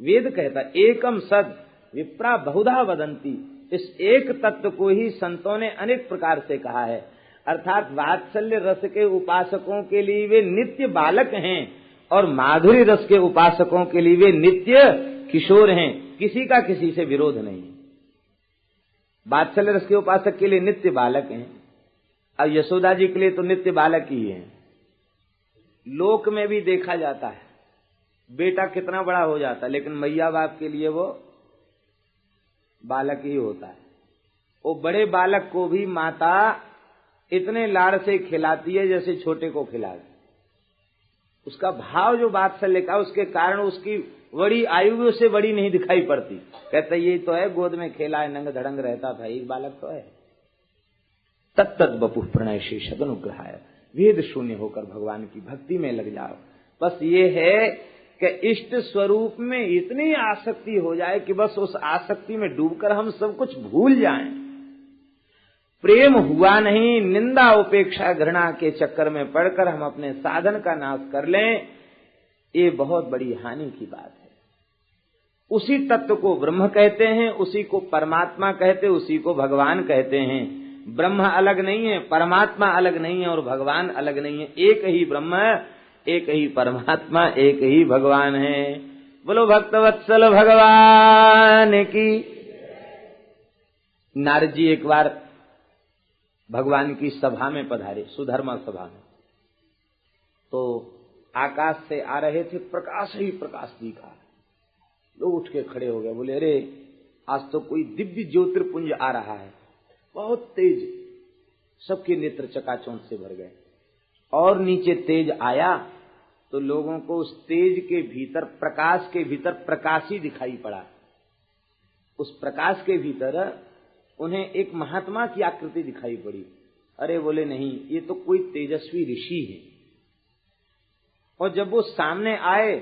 वेद कहता एकम सद विप्रा बहुधा वदंती। इस एक तत्व को ही संतों ने अनेक प्रकार से कहा है, अर्थात वात्सल्य रस के उपासकों के लिए वे नित्य बालक हैं और माधुरी रस के उपासकों के लिए वे नित्य किशोर हैं। किसी का किसी से विरोध नहीं। वात्सल्य रस के उपासक के लिए नित्य बालक हैं, और यशोदा जी के लिए तो नित्य बालक ही हैं। लोक में भी देखा जाता है, बेटा कितना बड़ा हो जाता है, लेकिन मैया बाप के लिए वो बालक ही होता है। वो बड़े बालक को भी माता इतने लाड़ से खिलाती है जैसे छोटे को खिलाती। उसका भाव जो वात्सल्य का, उसके कारण उसकी बड़ी आयु भी उससे बड़ी नहीं दिखाई पड़ती। कहता ये तो है गोद में खेला है, नंग धड़ंग रहता था, एक बालक तो है। तत्त बपु प्रणय शेषद अनुग्रहाय, वेद शून्य होकर भगवान की भक्ति में लग जाओ। बस ये है कि इष्ट स्वरूप में इतनी आसक्ति हो जाए कि बस उस आसक्ति में डूबकर हम सब कुछ भूल जाएं। प्रेम हुआ नहीं, निंदा उपेक्षा घृणा के चक्कर में पड़कर हम अपने साधन का नाश कर लें, ये बहुत बड़ी हानि की बात है। उसी तत्व को ब्रह्म कहते हैं, उसी को परमात्मा कहते, उसी को भगवान कहते हैं। ब्रह्म अलग नहीं है, परमात्मा अलग नहीं है और भगवान अलग नहीं है। एक ही ब्रह्म, एक ही परमात्मा, एक ही भगवान है। बोलो भक्तवत्सल भगवान की। नारद जी एक बार भगवान की सभा में पधारे, सुधर्मा सभा में। तो आकाश से आ रहे थे, प्रकाश ही प्रकाश दिखा। लोग उठ के खड़े हो गए, बोले अरे आज तो कोई दिव्य ज्योतिर्पुंज आ रहा है, बहुत तेज। सबके नेत्र चकाचौंध से भर गए। और नीचे तेज आया तो लोगों को उस तेज के भीतर, प्रकाश के भीतर प्रकाश ही दिखाई पड़ा। उस प्रकाश के भीतर उन्हें एक महात्मा की आकृति दिखाई पड़ी। अरे बोले नहीं, ये तो कोई तेजस्वी ऋषि है। और जब वो सामने आए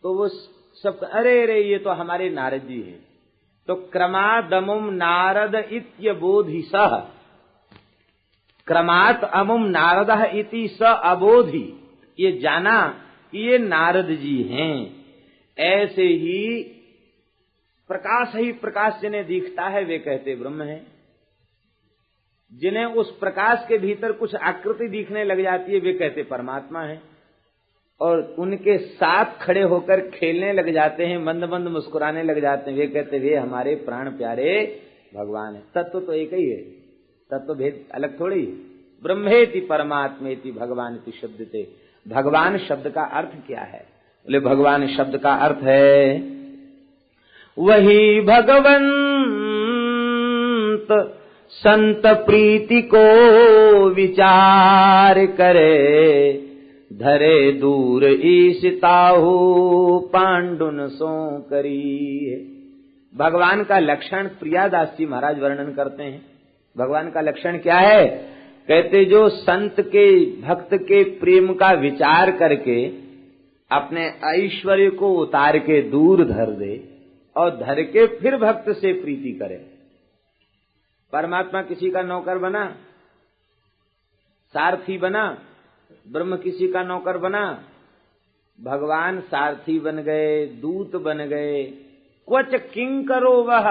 तो वो सब अरे अरे ये तो हमारे नारद जी हैं। तो क्रमादमुम नारद इत्यबोधिसः, क्रमात् अमुम नारदः इति स अबोधि, ये जाना कि ये नारद जी हैं। ऐसे ही प्रकाश जिन्हें दिखता है वे कहते ब्रह्म हैं। जिन्हें उस प्रकाश के भीतर कुछ आकृति दिखने लग जाती है वे कहते परमात्मा हैं। और उनके साथ खड़े होकर खेलने लग जाते हैं, मंद मंद मुस्कुराने लग जाते हैं, वे कहते वे हमारे प्राण प्यारे भगवान है। तत्व तो एक ही है, तत्व भेद अलग थोड़ी। ब्रह्मेति परमात्मेति भगवान शब्दते। भगवान शब्द का अर्थ क्या है? बोले भगवान शब्द का अर्थ है वही भगवंत संत प्रीति को विचार करे, धरे दूर ईशिताहु पांडुन सो करी। भगवान का लक्षण प्रियादास जी महाराज वर्णन करते हैं। भगवान का लक्षण क्या है? कहते जो संत के भक्त के प्रेम का विचार करके अपने ऐश्वर्य को उतार के दूर धर दे और धर के फिर भक्त से प्रीति करे। परमात्मा किसी का नौकर बना, सारथी बना, ब्रह्म किसी का नौकर बना, भगवान सारथी बन गए, दूत बन गए। क्वच किंकरो वह,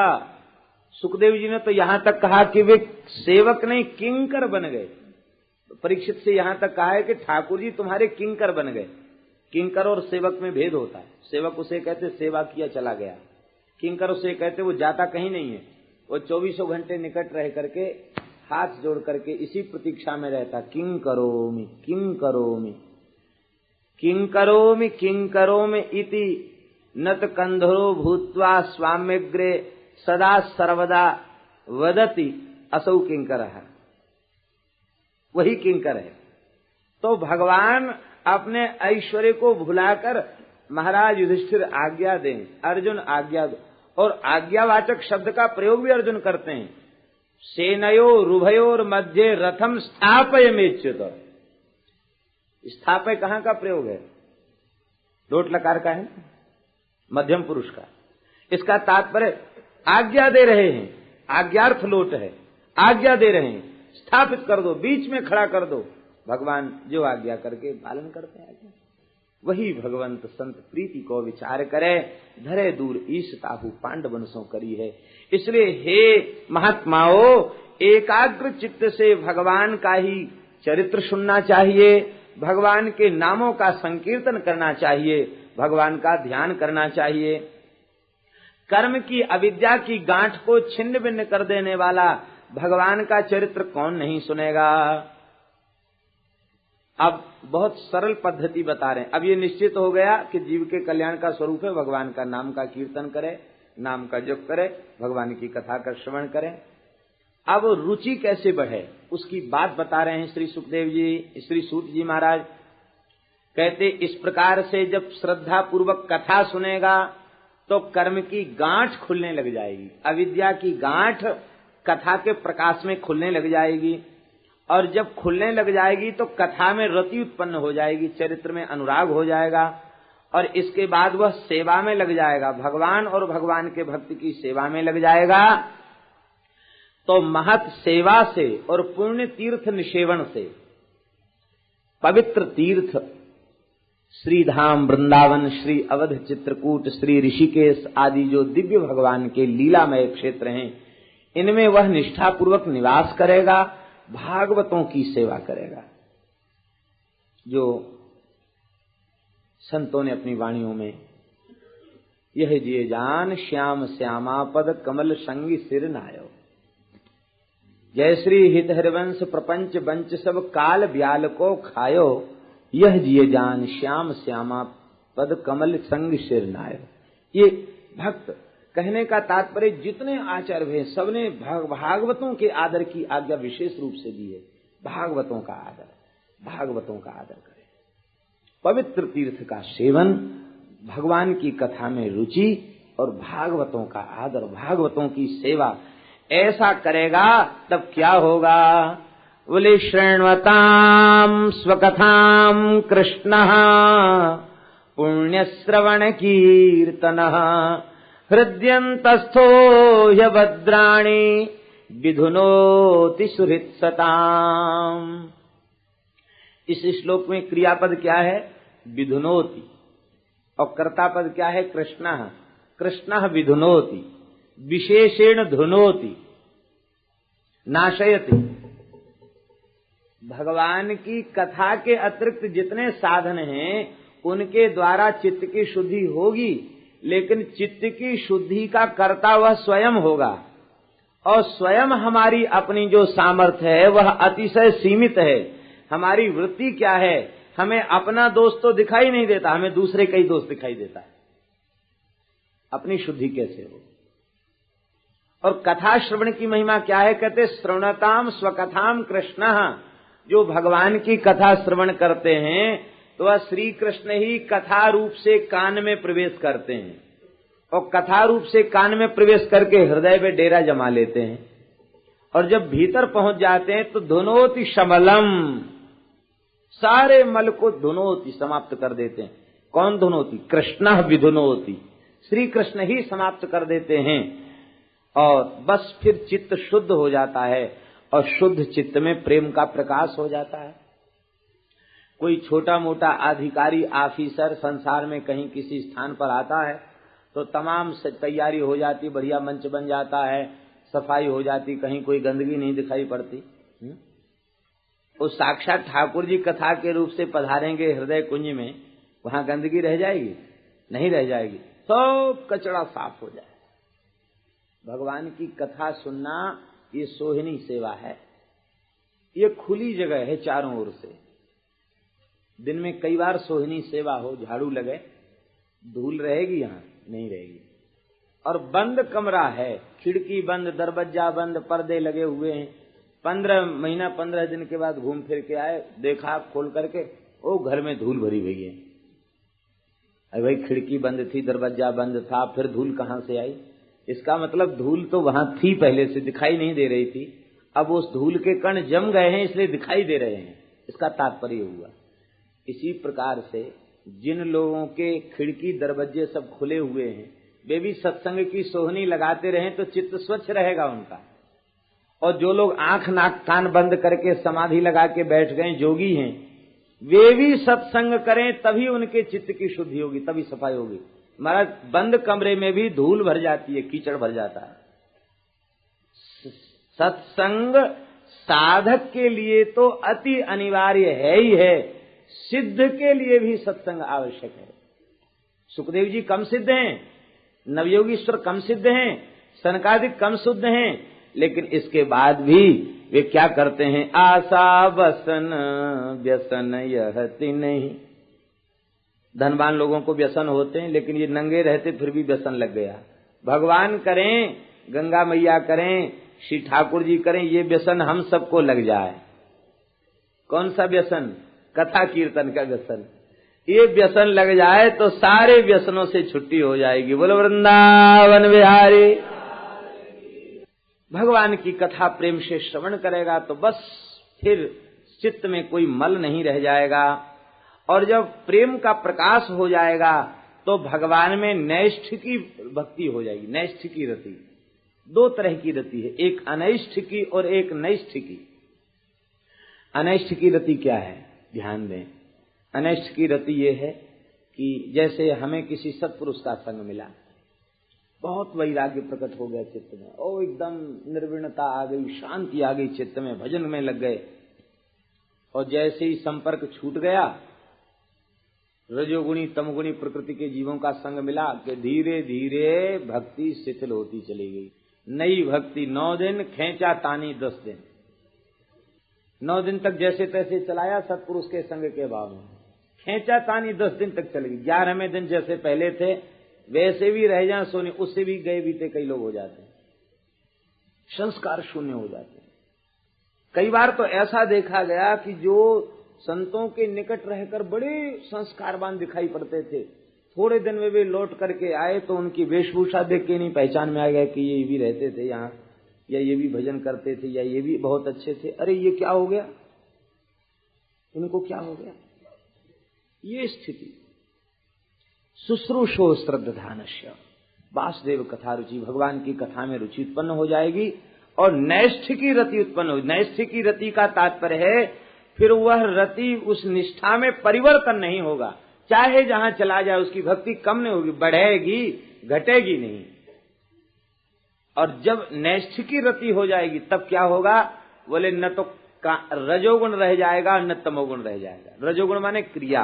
सुखदेव जी ने तो यहां तक कहा कि वे सेवक नहीं किंकर बन गए। परीक्षित से यहां तक कहा है कि ठाकुर जी तुम्हारे किंकर बन गए। किंकर और सेवक में भेद होता है। सेवक उसे कहते सेवा किया चला गया, किंकर उसे कहते वो जाता कहीं नहीं है, वो 24 घंटे निकट रह करके हाथ जोड़ करके इसी प्रतीक्षा में रहता। किं करोमि किं करोमि किं करोमि किं करोमि इति नत कंधरो भूत्वा स्वाम्यग्रे सदा सर्वदा वदति असौ किंकरः। वही किंकर है। तो भगवान अपने ऐश्वर्य को भुलाकर महाराज युधिष्ठिर आज्ञा दें, अर्जुन आज्ञा दो। और आज्ञावाचक शब्द का प्रयोग भी अर्जुन करते हैं। सेनयो रुभयोर मध्य रथम स्थापयमेच्युत। स्थापय कहां का प्रयोग है? लोट लकार का है, मध्यम पुरुष का। इसका तात्पर्य आज्ञा दे रहे हैं, आज्ञार्थ लोट है, आज्ञा दे रहे हैं, स्थापित कर दो, बीच में खड़ा कर दो। भगवान जो आज्ञा करके पालन करते हैं आज्ञा। वही भगवंत संत प्रीति को विचार करे, धरे दूर ईशताहु पांडवन सो करी है। इसलिए हे महात्माओं, एकाग्र चित्त से भगवान का ही चरित्र सुनना चाहिए, भगवान के नामों का संकीर्तन करना चाहिए, भगवान का ध्यान करना चाहिए। कर्म की अविद्या की गांठ को छिन्न भिन्न कर देने वाला भगवान का चरित्र कौन नहीं सुनेगा। अब बहुत सरल पद्धति बता रहे हैं। अब ये निश्चित हो गया कि जीव के कल्याण का स्वरूप है भगवान का नाम का कीर्तन करे, नाम का जप करे, भगवान की कथा का श्रवण करें। अब रुचि कैसे बढ़े उसकी बात बता रहे हैं श्री सुखदेव जी, श्री सूत जी महाराज। कहते इस प्रकार से जब श्रद्धा पूर्वक कथा सुनेगा तो कर्म की गांठ खुलने लग जाएगी, अविद्या की गांठ कथा के प्रकाश में खुलने लग जाएगी। और जब खुलने लग जाएगी तो कथा में रति उत्पन्न हो जाएगी, चरित्र में अनुराग हो जाएगा। और इसके बाद वह सेवा में लग जाएगा, भगवान और भगवान के भक्त की सेवा में लग जाएगा। तो महत सेवा से और पुण्य तीर्थ निषेवण से, पवित्र तीर्थ श्री धाम वृंदावन, श्री अवध चित्रकूट, श्री ऋषिकेश आदि जो दिव्य भगवान के लीलामय क्षेत्र हैं, इनमें वह निष्ठापूर्वक निवास करेगा, भागवतों की सेवा करेगा। जो संतों ने अपनी वाणियों में यह जिये जान श्याम श्यामा पद कमल संगी सिर नायो, जय श्री हित हरिवंश प्रपंच बंच सब काल ब्याल को खायो, यह जिये जान श्याम श्यामा पद कमल संग सिर नायो। ये भक्त कहने का तात्पर्य जितने आचार्य हैं सबने भागवतों के आदर की आज्ञा विशेष रूप से दी है। भागवतों का आदर, भागवतों का आदर करें, पवित्र तीर्थ का सेवन, भगवान की कथा में रुचि और भागवतों का आदर, भागवतों की सेवा। ऐसा करेगा तब क्या होगा? बोले शृण्वताम स्वकथाम कृष्णः पुण्य श्रवण कीर्तनः हृद्यंतस्थो ह्यभद्राणि विधुनोति सुहृत् सताम। इस श्लोक में क्रियापद क्या है? विधुनोति, और कर्तापद क्या है? कृष्णः। कृष्णः विधुनोति, विशेषेण धुनोति, नाशयति। भगवान की कथा के अतिरिक्त जितने साधन हैं उनके द्वारा चित्त की शुद्धि होगी, लेकिन चित्त की शुद्धि का कर्ता वह स्वयं होगा, और स्वयं हमारी अपनी जो सामर्थ्य है वह अतिशय सीमित है। हमारी वृत्ति क्या है? हमें अपना दोष तो दिखाई नहीं देता, हमें दूसरे का ही दोष दिखाई देता है। अपनी शुद्धि कैसे हो? और कथा श्रवण की महिमा क्या है? कहते श्रवणताम स्वकथाम कृष्णः। जो भगवान की कथा श्रवण करते हैं तो वह श्री कृष्ण ही कथा रूप से कान में प्रवेश करते हैं, और कथा रूप से कान में प्रवेश करके हृदय में डेरा जमा लेते हैं, और जब भीतर पहुंच जाते हैं तो धुनोति शमलम, सारे मल को धुनोति समाप्त कर देते हैं। कौन धुनोति? कृष्णः विधुनोति, श्री कृष्ण ही समाप्त कर देते हैं, और बस फिर चित्त शुद्ध हो जाता है, और शुद्ध चित्त में प्रेम का प्रकाश हो जाता है। कोई छोटा मोटा अधिकारी ऑफिसर संसार में कहीं किसी स्थान पर आता है तो तमाम तैयारी हो जाती, बढ़िया मंच बन जाता है, सफाई हो जाती, कहीं कोई गंदगी नहीं दिखाई पड़ती। उस साक्षात ठाकुर जी कथा के रूप से पधारेंगे हृदय कुंज में, वहां गंदगी रह जाएगी? नहीं रह जाएगी, सब कचरा साफ हो जाए। भगवान की कथा सुनना ये सोहिनी सेवा है, ये खुली जगह है चारों ओर से। दिन में कई बार सोहिनी सेवा हो, झाड़ू लगे, धूल रहेगी? यहाँ नहीं रहेगी। और बंद कमरा है, खिड़की बंद, दरवाजा बंद, पर्दे लगे हुए हैं। 15 दिन के बाद घूम फिर के आए, देखा खोल करके, ओ घर में धूल भरी हुई है। अरे भाई खिड़की बंद थी, दरवाजा बंद था, फिर धूल कहाँ से आई? इसका मतलब धूल तो वहां थी पहले से, दिखाई नहीं दे रही थी, अब उस धूल के कण जम गए हैं इसलिए दिखाई दे रहे हैं, इसका तात्पर्य हुआ। इसी प्रकार से जिन लोगों के खिड़की दरवाजे सब खुले हुए हैं वे भी सत्संग की सोहनी लगाते रहें तो चित्त स्वच्छ रहेगा उनका। और जो लोग आंख नाक कान बंद करके समाधि लगा के बैठ गए, जोगी हैं, वे भी सत्संग करें तभी उनके चित्त की शुद्धि होगी, तभी सफाई होगी। महाराज बंद कमरे में भी धूल भर जाती है, कीचड़ भर जाता है। सत्संग साधक के लिए तो अति अनिवार्य है ही है, सिद्ध के लिए भी सत्संग आवश्यक है। सुखदेव जी कम सिद्ध हैं, नवयोगीश्वर कम सिद्ध हैं, सनकादिक कम शुद्ध हैं, लेकिन इसके बाद भी वे क्या करते हैं? आशा बसन व्यसन यहति नहीं। धनवान लोगों को व्यसन होते हैं, लेकिन ये नंगे रहते फिर भी व्यसन लग गया। भगवान करें, गंगा मैया करें, श्री ठाकुर जी करें, ये व्यसन हम सबको लग जाए। कौन सा व्यसन? कथा कीर्तन का व्यसन। ये व्यसन लग जाए तो सारे व्यसनों से छुट्टी हो जाएगी। बोलो वृंदावन बिहारी। भगवान की कथा प्रेम से श्रवण करेगा तो बस फिर चित्त में कोई मल नहीं रह जाएगा, और जब प्रेम का प्रकाश हो जाएगा तो भगवान में नैष्ठ की भक्ति हो जाएगी। नैष्ठ की रति, दो तरह की रति है, एक अनैष्ठ की और एक नैष्ठ की। अनैष्ठ की रति क्या है? ध्यान दें। अनैष्ठ की रति ये है कि जैसे हमें किसी सत्पुरुष का संग मिला, बहुत वैराग्य प्रकट हो गया चित्त में, ओ एकदम निर्विणता आ गई, शांति आ गई चित्त में, भजन में लग गए, और जैसे ही संपर्क छूट गया, रजोगुणी तमगुणी प्रकृति के जीवों का संग मिला कि धीरे धीरे भक्ति शिथिल होती चली गई। नई भक्ति 9 दिन, खेचा तानी 10 दिन। 9 दिन तक जैसे तैसे चलाया सत्पुरुष के संग के भाव में, खेचा तानी 10 दिन तक चलेगी। 11वें दिन जैसे पहले थे वैसे भी रह जाए सोने, उससे भी गए बीते कई लोग हो जाते हैं, संस्कार शून्य हो जाते हैं। कई बार तो ऐसा देखा गया कि जो संतों के निकट रहकर बड़े संस्कारवान दिखाई पड़ते थे, थोड़े दिन में वे लौट करके आए तो उनकी वेशभूषा देख के नहीं पहचान में आ गया कि ये भी रहते थे यहाँ, या ये भी भजन करते थे, या ये भी बहुत अच्छे थे। अरे ये क्या हो गया, इनको क्या हो गया? ये स्थिति। शुश्रूषो श्रद्धानस्य, वासुदेव कथा रुचि, भगवान की कथा में रुचि उत्पन्न हो जाएगी और नैष्ठिकी रति उत्पन्न हो। नैष्ठिकी रति का तात्पर्य है फिर वह रति उस निष्ठा में परिवर्तन नहीं होगा, चाहे जहां चला जाए उसकी भक्ति कम नहीं होगी, बढ़ेगी घटेगी नहीं। और जब नैष्ठिकी रति हो जाएगी तब क्या होगा, बोले न तो रजोगुण रह जाएगा न तमोगुण रह जाएगा। रजोगुण माने क्रिया,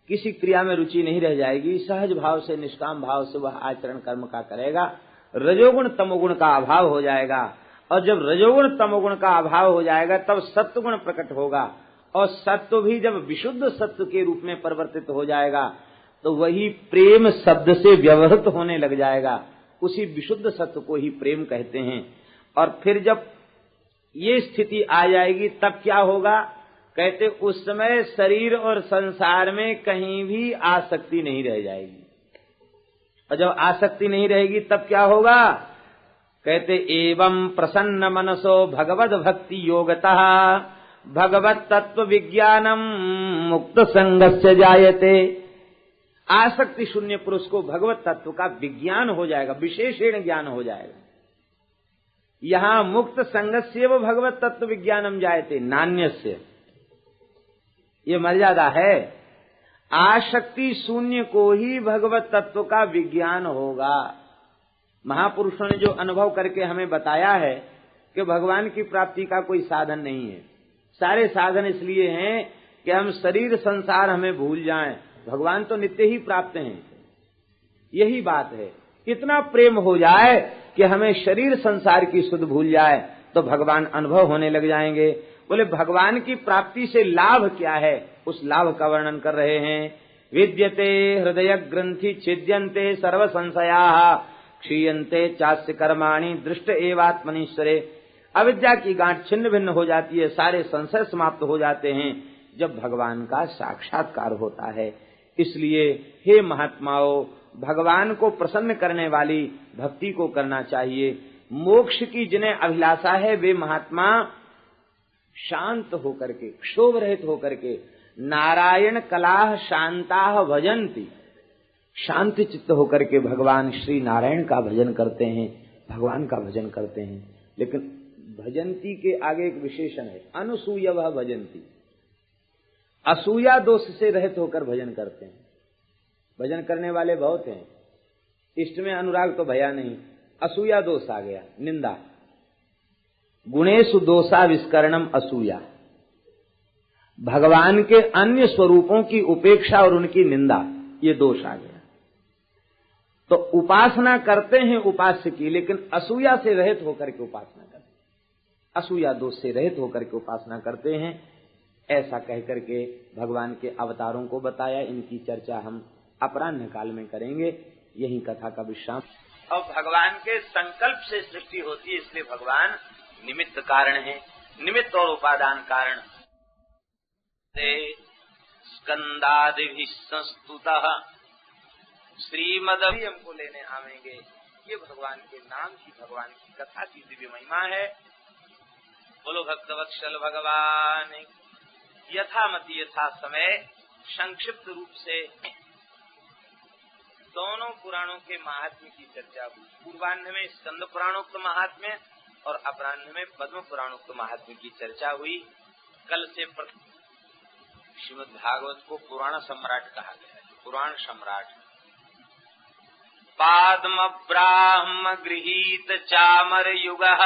किसी क्रिया में रुचि नहीं रह जाएगी, सहज भाव से निष्काम भाव से वह आचरण कर्म का करेगा। रजोगुण तमोगुण का अभाव हो जाएगा, और जब रजोगुण तमोगुण का अभाव हो जाएगा तब सत्वगुण प्रकट होगा, और सत्व भी जब विशुद्ध सत्व के रूप में परिवर्तित हो जाएगा तो वही प्रेम शब्द से व्यवहृत होने लग जाएगा। उसी विशुद्ध सत्व को ही प्रेम कहते हैं। और फिर जब ये स्थिति आ जाएगी तब क्या होगा, कहते उस समय शरीर और संसार में कहीं भी आसक्ति नहीं रह जाएगी। और जब आसक्ति नहीं रहेगी तब क्या होगा, कहते एवं प्रसन्न मनसो भगवद भक्ति योगतः भगवत तत्व विज्ञानम मुक्त संगस्य जायते। आसक्ति शून्य पुरुष को भगवत तत्व का विज्ञान हो जाएगा, विशेषण ज्ञान हो जाएगा। यहां मुक्त संगस्य व भगवत तत्व विज्ञानम जायते, नान्यस्य, ये मर्यादा है। आसक्ति शून्य को ही भगवत तत्व का विज्ञान होगा। महापुरुषों ने जो अनुभव करके हमें बताया है कि भगवान की प्राप्ति का कोई साधन नहीं है, सारे साधन इसलिए हैं कि हम शरीर संसार हमें भूल जाएं, भगवान तो नित्य ही प्राप्त हैं। यही बात है, इतना प्रेम हो जाए कि हमें शरीर संसार की सुध भूल जाए तो भगवान अनुभव होने लग जाएंगे। बोले भगवान की प्राप्ति से लाभ क्या है, उस लाभ का वर्णन कर रहे हैं। विद्यते हृदय ग्रंथि छिद्यन्ते सर्व संशयाः क्षीयन्ते चास्य कर्माणि दृष्ट एवात्मनीश्वरे। अविद्या की गांठ छिन्न भिन्न हो जाती है, सारे संशय समाप्त हो जाते हैं जब भगवान का साक्षात्कार होता है। इसलिए हे महात्माओं, भगवान को प्रसन्न करने वाली भक्ति को करना चाहिए। मोक्ष की जिन्हें अभिलाषा है वे महात्मा शांत होकर के, क्षोभ रहित होकर के, नारायण कलाह शांताः भजन्ति, शांति चित्त होकर के भगवान श्री नारायण का भजन करते हैं, भगवान का भजन करते हैं। लेकिन भजंती के आगे एक विशेषण है, अनुसूय वह भजंती, असूया दोष से रहित होकर भजन करते हैं। भजन करने वाले बहुत हैं, इष्ट में अनुराग तो भया नहीं, असूया दोष आ गया, निंदा। गुणेषु दोषा विस्करणम असूया, भगवान के अन्य स्वरूपों की उपेक्षा और उनकी निंदा, ये दोष आ गया। तो उपासना करते हैं उपास्य की, लेकिन असूया से रहित होकर के उपासना करते हैं, असूया दोष से रहित होकर के उपासना करते हैं। ऐसा कहकर के भगवान के अवतारों को बताया। इनकी चर्चा हम अपराह्न काल में करेंगे। यही कथा का विश्राम। अब भगवान के संकल्प से सृष्टि होती है, इसलिए भगवान निमित्त कारण है, निमित्त और उपादान कारण। स्कंदादिभिः संस्तुतः श्रीमद् भी हमको लेने आवेंगे। ये भगवान के नाम की, भगवान की कथा की दिव्य महिमा है। बोलो भक्तवत्सल भगवान। यथामति यथा समय संक्षिप्त रूप से दोनों पुराणों के महात्म्य की चर्चा हुई। पूर्वाह्न में स्कंद पुराणोक्त महात्म्य और अपराह्न में पद्म पुराणोक्त महात्म्य की चर्चा हुई। कल से श्रीमद् भागवत को पुराण सम्राट कहा गया है, पुराण सम्राट। पाद्म ब्राह्म गृहीत चामर युगः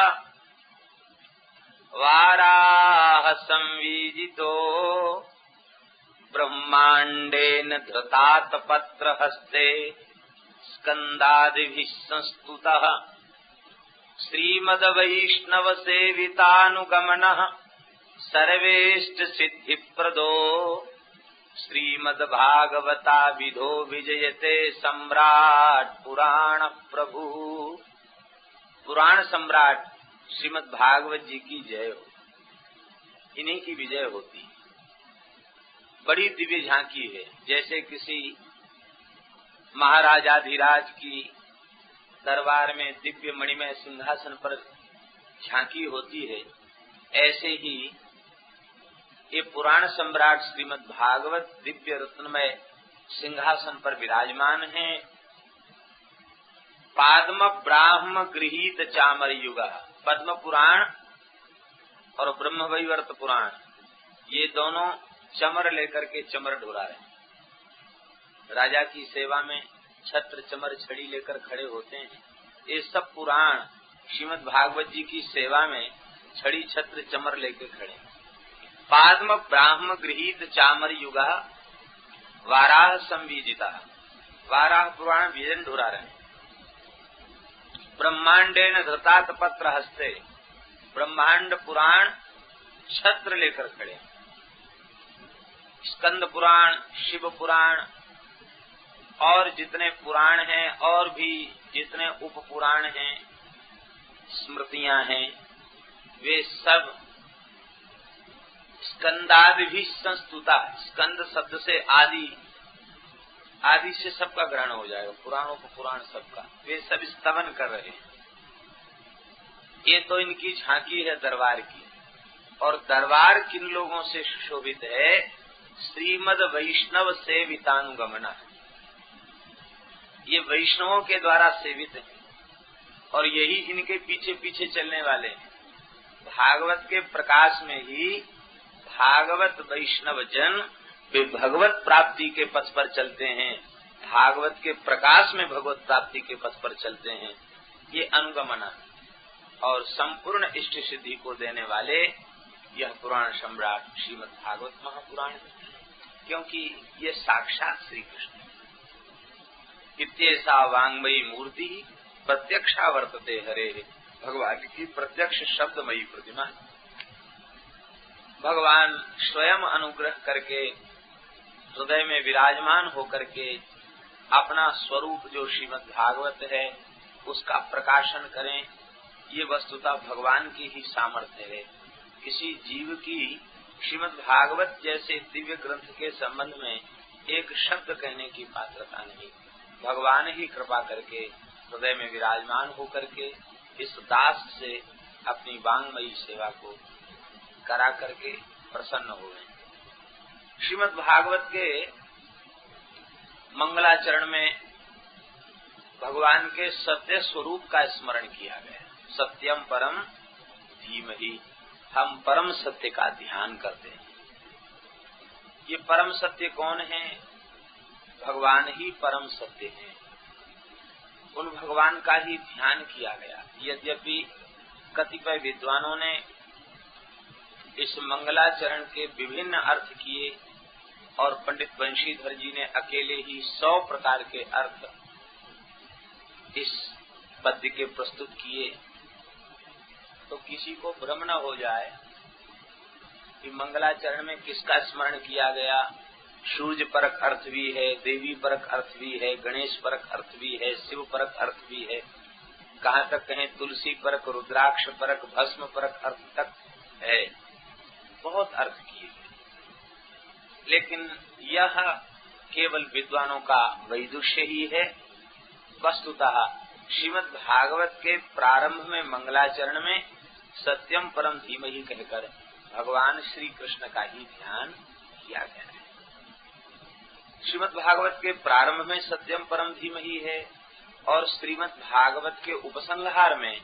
वाराह संवीजितो ब्रह्मांडेन धृतात पत्र हस्ते स्कंदादिभिः संस्तुतः श्रीमद् वैष्णव सेवितानुगमनः सर्वेष्ट सिद्धिप्रदो श्रीमद् भागवता विधो विजयते सम्राट पुराण प्रभु। पुराण सम्राट श्रीमद् भागवत जी की जय हो, इन्हीं की विजय होती है। बड़ी दिव्य झांकी है, जैसे किसी महाराजाधिराज की दरबार में दिव्य मणिमय सिंहासन पर झांकी होती है, ऐसे ही ये पुराण सम्राट श्रीमद् भागवत दिव्य रत्नमय सिंहासन पर विराजमान हैं। पाद्म ब्राह्म गृहीत चामर युग, पद्म पुराण और ब्रह्म वैवर्त पुराण, ये दोनों चमर लेकर के चमर ढोरा रहे। राजा की सेवा में छत्र चमर छड़ी लेकर खड़े होते हैं। ये सब पुराण श्रीमद् भागवत जी की सेवा में छड़ी छत्र चमर लेकर खड़े। पाद्म ब्राह्म गृहीत चामर युग, वाराह संवीजिता, वाराह पुराण भीजन ढोरा रहे। ब्रह्मांडेन धृतात पत्र हस्ते, ब्रह्मांड पुराण छत्र लेकर खड़े। स्कंद पुराण, शिव पुराण और जितने पुराण हैं और भी जितने उप पुराण हैं, स्मृतियां हैं, वे सब स्कंदादि भी संस्तुता। स्कंद शब्द से आदि, आदि से सबका ग्रहण हो जाएगा, पुराणों को पुराण सबका, वे सब स्तवन कर रहे हैं। ये तो इनकी झांकी है दरबार की। और दरबार किन लोगों से सुशोभित है? श्रीमद वैष्णव सेवितानुगमना, ये वैष्णवों के द्वारा सेवित है और यही इनके पीछे पीछे चलने वाले हैं। भागवत के प्रकाश में ही भागवत वैष्णव जन वे भगवत प्राप्ति के पथ पर चलते हैं, भागवत के प्रकाश में भगवत प्राप्ति के पथ पर चलते हैं। ये अनुगमना और संपूर्ण इष्ट सिद्धि को देने वाले यह पुराण सम्राट श्रीमद् भागवत महापुराण है, क्योंकि ये साक्षात श्री कृष्ण इत्येषा वाङ्मयी मूर्ति प्रत्यक्षा वर्तते हरे, भगवान की प्रत्यक्ष शब्दमयी प्रतिमा। भगवान स्वयं अनुग्रह करके हृदय में विराजमान होकर के अपना स्वरूप जो श्रीमद् भागवत है उसका प्रकाशन करें, ये वस्तुतः भगवान की ही सामर्थ्य है। किसी जीव की श्रीमद् भागवत जैसे दिव्य ग्रंथ के संबंध में एक शब्द कहने की पात्रता नहीं। भगवान ही कृपा करके हृदय में विराजमान होकर के इस दास से अपनी वाङ्मयी सेवा को करा करके प्रसन्न हो गए। श्रीमद् भागवत के मंगलाचरण में भगवान के सत्य स्वरूप का स्मरण किया गया। सत्यम परम धीमहि, हम परम सत्य का ध्यान करते हैं। ये परम सत्य कौन है? भगवान ही परम सत्य है। उन भगवान का ही ध्यान किया गया। यद्यपि कतिपय विद्वानों ने इस मंगलाचरण के विभिन्न अर्थ किए और पंडित बंशीधर जी ने अकेले ही 100 प्रकार के अर्थ इस पद्य के प्रस्तुत किए, तो किसी को भ्रम न हो जाए कि मंगलाचरण में किसका स्मरण किया गया। सूर्य परक अर्थ भी है, देवी परक अर्थ भी है, गणेश परक अर्थ भी है, शिव परक अर्थ भी है, कहाँ तक कहें तुलसी परक, रुद्राक्ष परक, भस्म परक अर्थ तक है। बहुत अर्थ किए, लेकिन यह केवल विद्वानों का वैदुष्य ही है। वस्तुतः श्रीमद् भागवत के प्रारंभ में मंगलाचरण में सत्यम परम धीमहि कहकर भगवान श्री कृष्ण का ही ध्यान किया गया है। श्रीमद् भागवत के प्रारंभ में सत्यम परम धीमहि है और श्रीमद् भागवत के उपसंहार में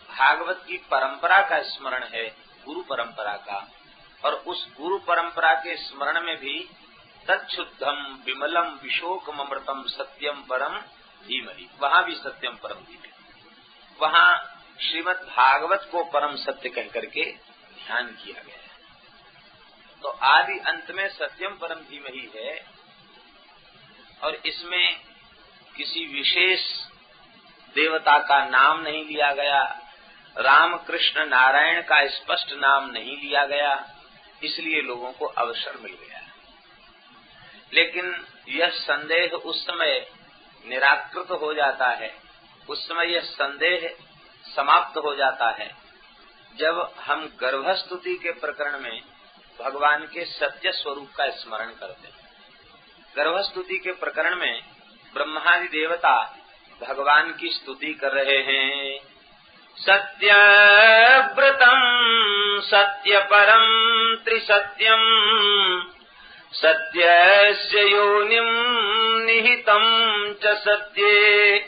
भागवत की परंपरा का स्मरण है, गुरु परंपरा का। और उस गुरु परंपरा के स्मरण में भी तच्छुद्धम विमलम विशोकमृतम सत्यम परम धीमहि, वहाँ भी सत्यम परम धीमहि, वहाँ श्रीमद् भागवत को परम सत्य कह करके ध्यान किया गया है। तो आदि अंत में सत्यम परम धीमहि है और इसमें किसी विशेष देवता का नाम नहीं लिया गया, राम कृष्ण नारायण का स्पष्ट नाम नहीं लिया गया, इसलिए लोगों को अवसर मिल गया। लेकिन यह संदेह उस समय निराकृत हो जाता है, उस समय यह संदेह समाप्त हो जाता है जब हम गर्भस्तुति के प्रकरण में भगवान के सत्य स्वरूप का स्मरण करते हैं। गर्भस्तुति के प्रकरण में ब्रह्मादि देवता भगवान की स्तुति कर रहे हैं। सत्यव्रतम सत्यपरम त्रिसत्यम सत्यस्य योनिं निहितं च सत्ये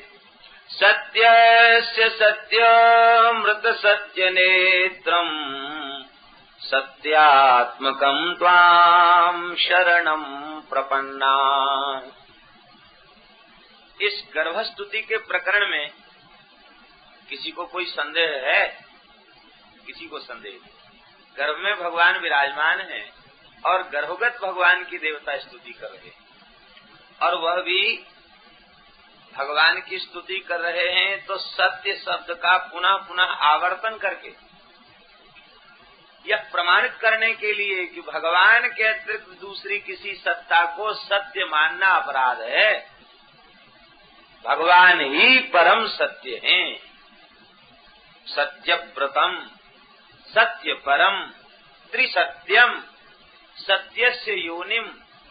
सत्यस्य सत्यमृत सत्यनेत्रम् सत्यात्मकं त्वां शरणं प्रपन्ना। इस गर्भस्तुति के प्रकरण में किसी को कोई संदेह है? किसी को संदेह नहीं। गर्भ में भगवान विराजमान है और गर्भगत भगवान की देवता स्तुति कर रहे हैं और वह भी भगवान की स्तुति कर रहे हैं तो सत्य शब्द का पुनः पुनः आवर्तन करके यह प्रमाणित करने के लिए कि भगवान के अतिरिक्त दूसरी किसी सत्ता को सत्य मानना अपराध है। भगवान ही परम सत्य हैं। सत्यव्रतम सत्य परम त्रिसत्यम सत्यस्य योनिम,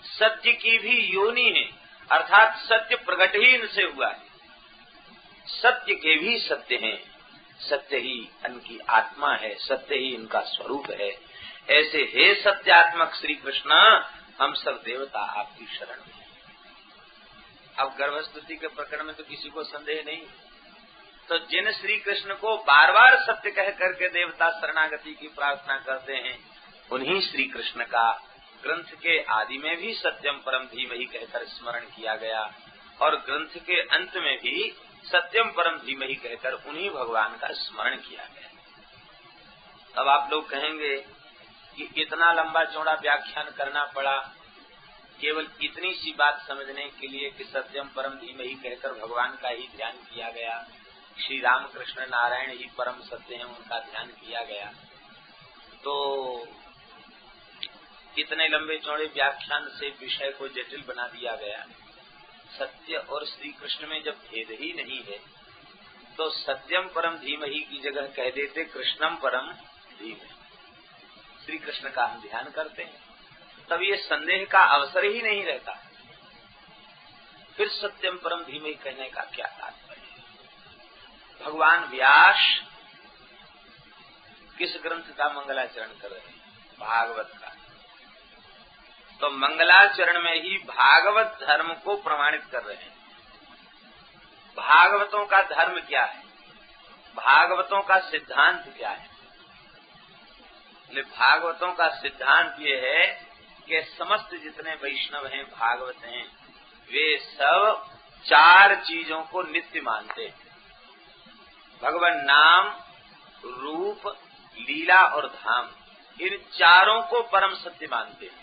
सत्य की भी योनि है अर्थात सत्य प्रकट ही इनसे हुआ है। सत्य के भी सत्य हैं, सत्य ही इनकी आत्मा है, सत्य ही इनका स्वरूप है। ऐसे हे सत्यात्मक श्री कृष्ण, हम सब देवता आपकी शरण में। अब गर्भस्तुति के प्रकरण में तो किसी को संदेह नहीं। तो जिन श्री कृष्ण को बार बार सत्य कह करके देवता शरणागति की प्रार्थना करते हैं, उन्हीं श्री कृष्ण का ग्रंथ के आदि में भी सत्यम परम धीमहि कहकर स्मरण किया गया और ग्रंथ के अंत में भी सत्यम परम धीमहि कहकर उन्हीं भगवान का स्मरण किया गया। तब आप लोग कहेंगे कि इतना लंबा चौड़ा व्याख्यान करना पड़ा केवल इतनी सी बात समझने के लिए कि सत्यम परम धीमहि कहकर भगवान का ही ध्यान किया गया, श्री राम कृष्ण नारायण ही परम सत्य हैं, उनका ध्यान किया गया। तो इतने लंबे चौड़े व्याख्यान से विषय को जटिल बना दिया गया। सत्य और श्री कृष्ण में जब भेद ही नहीं है तो सत्यम परम धीमहि की जगह कह देते कृष्णम परम धीमहि। श्री कृष्ण का हम ध्यान करते हैं तब ये संदेह का अवसर ही नहीं रहता। फिर सत्यम परम धीमहि कहने का क्या तात्पर्य? भगवान व्यास किस ग्रंथ का मंगलाचरण कर रहे हैं? भागवत का। तो मंगलाचरण में ही भागवत धर्म को प्रमाणित कर रहे हैं। भागवतों का धर्म क्या है? भागवतों का सिद्धांत क्या है? भागवतों का सिद्धांत ये है कि समस्त जितने वैष्णव हैं, भागवत हैं, वे सब चार चीजों को नित्य मानते हैं। भगवान नाम, रूप, लीला और धाम, इन चारों को परम सत्य मानते हैं।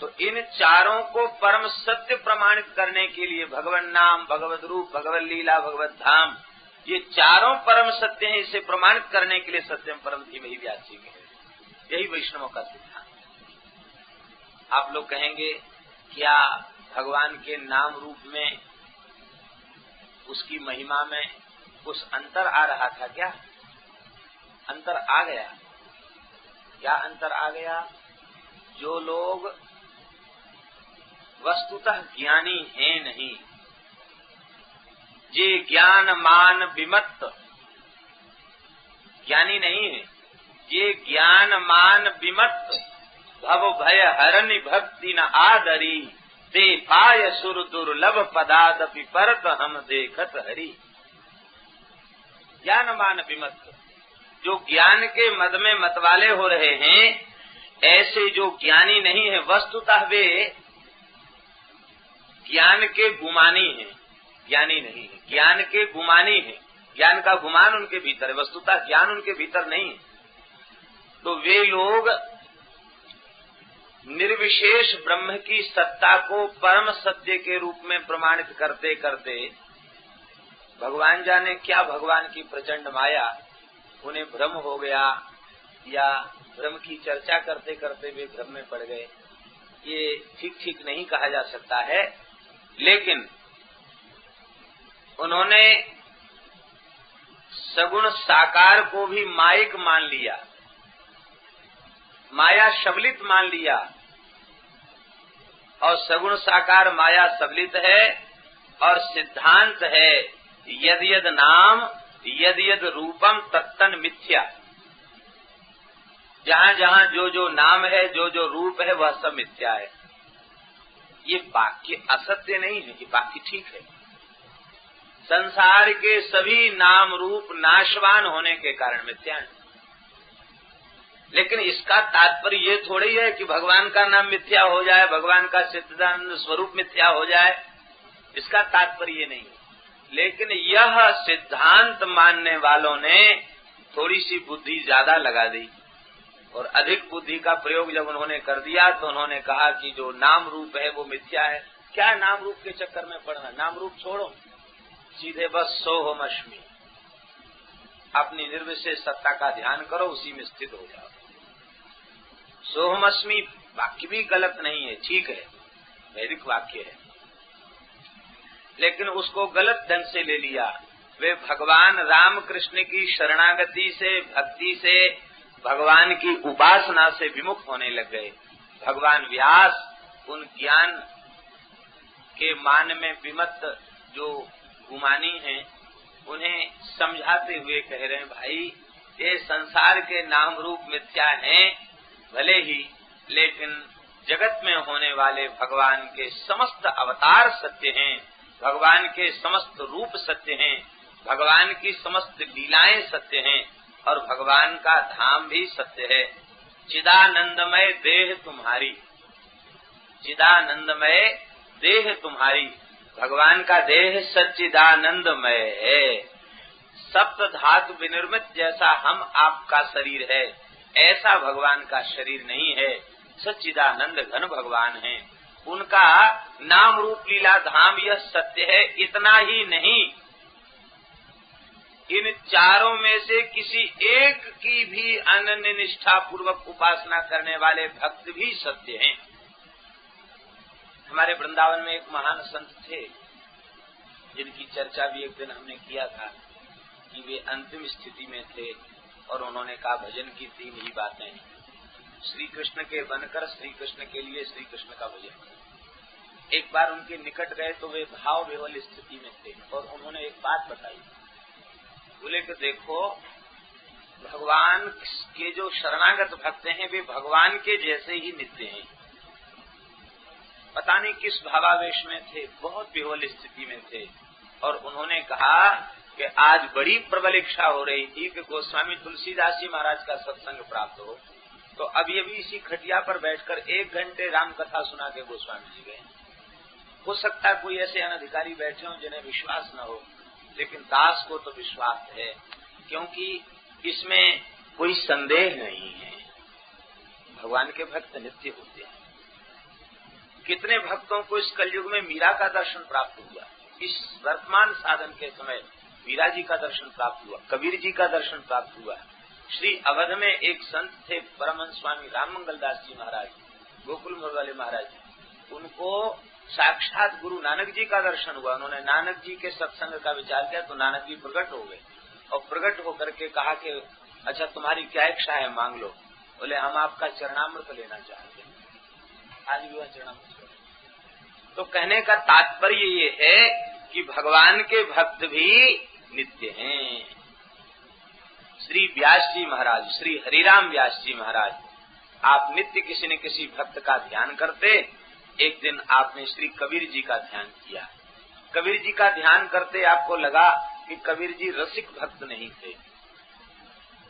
तो इन चारों को परम सत्य प्रमाणित करने के लिए भगवान नाम, भगवत रूप, भगवत लीला, भगवत धाम, ये चारों परम सत्य हैं। इसे प्रमाणित करने के लिए सत्यम परम धीमहि व्यास जी कहे। यही वैष्णवों का सिद्धांत। आप लोग कहेंगे क्या भगवान के नाम रूप में, उसकी महिमा में कुछ अंतर आ रहा था? क्या अंतर आ गया? क्या अंतर आ गया? जो लोग वस्तुतः ज्ञानी हैं नहीं, जे ज्ञान मान विमत्त, ज्ञानी नहीं है, जे ज्ञान मान विमत्त, भव भय हरनि भक्ति न आदरी, ते पाय सुर दुर्लभ पदादपि परत हम देखत हरि। ज्ञान मान विमत्त, जो ज्ञान के मद में मतवाले हो रहे हैं, ऐसे जो ज्ञानी नहीं है, वस्तुतः वे ज्ञान के गुमानी हैं, ज्ञानी नहीं है, ज्ञान के गुमानी है। ज्ञान का गुमान उनके भीतर है, वस्तुतः ज्ञान उनके भीतर नहीं है। तो वे लोग निर्विशेष ब्रह्म की सत्ता को परम सत्य के रूप में प्रमाणित करते करते भगवान जाने क्या भगवान की प्रचंड माया उन्हें भ्रम हो गया, या भ्रम की चर्चा करते करते वे भ्रम में पड़ गए। ये ठीक नहीं कहा जा सकता है, लेकिन उन्होंने सगुण साकार को भी मायिक मान लिया, माया शबलित मान लिया। और सगुण साकार माया सबलित है और सिद्धांत है यद यद नाम यद यद रूपम तत्तन मिथ्या। जहाँ जहाँ जो जो नाम है, जो जो रूप है, वह सब मिथ्या है। ये वाक्य असत्य नहीं है, ये वाक्य ठीक है। संसार के सभी नाम रूप नाशवान होने के कारण मिथ्या है। लेकिन इसका तात्पर्य ये थोड़ी है कि भगवान का नाम मिथ्या हो जाए, भगवान का सिद्धांत स्वरूप मिथ्या हो जाए, इसका तात्पर्य ये नहीं। लेकिन यह सिद्धांत मानने वालों ने थोड़ी सी बुद्धि ज्यादा लगा दी और अधिक बुद्धि का प्रयोग जब उन्होंने कर दिया तो उन्होंने कहा कि जो नाम रूप है वो मिथ्या है। क्या नाम रूप के चक्कर में पड़ना, नाम रूप छोड़ो, सीधे बस सोहमअस्मि, अपनी निर्विशेष सत्ता का ध्यान करो, उसी में स्थित हो जाओ। सोहमअस्मि वाक्य भी गलत नहीं है, ठीक है, वैदिक वाक्य है, लेकिन उसको गलत ढंग से ले लिया। वे भगवान राम कृष्ण की शरणागति से, भक्ति से, भगवान की उपासना से विमुख होने लग गए। भगवान व्यास उन ज्ञान के मान में विमत जो गुमानी हैं, उन्हें समझाते हुए कह रहे हैं, भाई ये संसार के नाम रूप मिथ्या हैं भले ही, लेकिन जगत में होने वाले भगवान के समस्त अवतार सत्य हैं, भगवान के समस्त रूप सत्य हैं, भगवान की समस्त लीलाएं सत्य हैं और भगवान का धाम भी सत्य है। चिदानंदमय देह तुम्हारी, चिदानंदमय देह तुम्हारी, भगवान का देह सच्चिदानंदमय है। सप्त धातु विनिर्मित जैसा हम आपका शरीर है, ऐसा भगवान का शरीर नहीं है। सच्चिदानंद घन भगवान है, उनका नाम रूप लीला धाम यह सत्य है। इतना ही नहीं, इन चारों में से किसी एक की भी अनन्य निष्ठा पूर्वक उपासना करने वाले भक्त भी सत्य हैं। हमारे वृंदावन में एक महान संत थे जिनकी चर्चा भी एक दिन हमने किया था कि वे अंतिम स्थिति में थे और उन्होंने कहा भजन की 3 ही बातें, श्री कृष्ण के बनकर श्री कृष्ण के लिए श्री कृष्ण का भजन। एक बार उनके निकट गए तो वे भाव विह्वल स्थिति में थे और उन्होंने एक बात बताई, बोले कि देखो भगवान के जो शरणागत भक्त हैं वे भगवान के जैसे ही नित्य हैं। पता नहीं किस भावावेश में थे, बहुत विह्वल स्थिति में थे और उन्होंने कहा कि आज बड़ी प्रबल इच्छा हो रही थी कि गोस्वामी तुलसीदास जी महाराज का सत्संग प्राप्त हो, तो अभी अभी इसी खटिया पर बैठकर 1 घंटे राम कथा सुना के गोस्वामी जी गए। हो सकता है कोई ऐसे अनधिकारी बैठे हों जिन्हें विश्वास न हो, लेकिन दास को तो विश्वास है, क्योंकि इसमें कोई संदेह नहीं है, भगवान के भक्त नित्य होते हैं। कितने भक्तों को इस कलयुग में मीरा का दर्शन प्राप्त हुआ, इस वर्तमान साधन के समय मीरा जी का दर्शन प्राप्त हुआ, कबीर जी का दर्शन प्राप्त हुआ। श्री अवध में एक संत थे परमहंस स्वामी राममंगल दास जी महाराज, गोकुल मोड़ वाले महाराज, उनको साक्षात गुरु नानक जी का दर्शन हुआ। उन्होंने नानक जी के सत्संग का विचार किया तो नानक जी प्रकट हो गए और प्रकट होकर के कहा कि अच्छा तुम्हारी क्या इच्छा है, मांग लो। बोले हम आपका चरणामृत लेना चाहते हैं, आज भी वह चरणामृत। तो कहने का तात्पर्य ये है कि भगवान के भक्त भी नित्य हैं। श्री व्यास जी महाराज, श्री हरिराम व्यास जी महाराज, आप नित्य किसी न किसी भक्त का ध्यान करते। एक दिन आपने श्री कबीर जी का ध्यान किया। कबीर जी का ध्यान करते आपको लगा कि कबीर जी रसिक भक्त नहीं थे,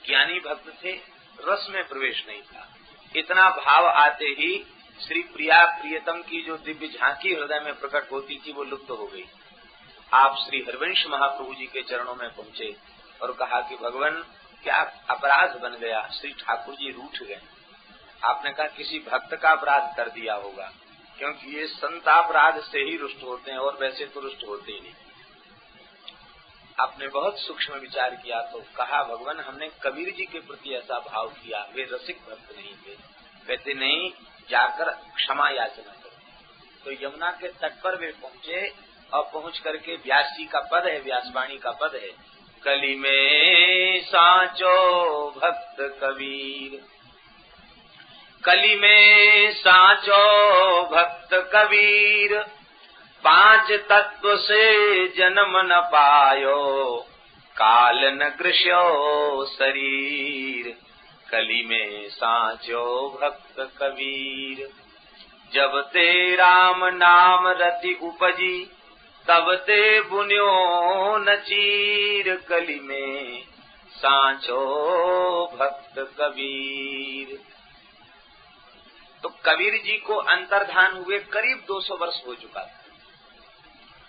ज्ञानी भक्त थे, रस में प्रवेश नहीं था। इतना भाव आते ही श्री प्रिया प्रियतम की जो दिव्य झांकी हृदय में प्रकट होती थी वो लुप्त हो गई। आप श्री हरिवंश महाप्रभु जी के चरणों में पहुंचे और कहा कि भगवान क्या अपराध बन गया। श्री ठाकुर जी रूठ गए। आपने कहा किसी भक्त का अपराध कर दिया होगा, क्योंकि ये संत अपराध से ही रुष्ट होते हैं और वैसे तो रुष्ट होते ही नहीं। आपने बहुत सूक्ष्म विचार किया तो कहा भगवान हमने कबीर जी के प्रति ऐसा भाव किया, वे रसिक भक्त नहीं थे। कहते नहीं, जाकर क्षमा याचना करो। तो यमुना के तट पर वे पहुंचे और पहुंच करके व्यास जी का पद है, व्यासवाणी का पद है, कली में साचो भक्त कबीर, कली में साचो भक्त कबीर, 5 तत्व से जन्म न पायो, काल न कृष्यो शरीर, कली में सांचो भक्त कबीर। जब ते राम नाम रति उपजी, तब ते बुन्यो न चीर। कली में सांचो भक्त कबीर। तो कबीर जी को अंतर्धान हुए करीब 200 वर्ष हो चुका था,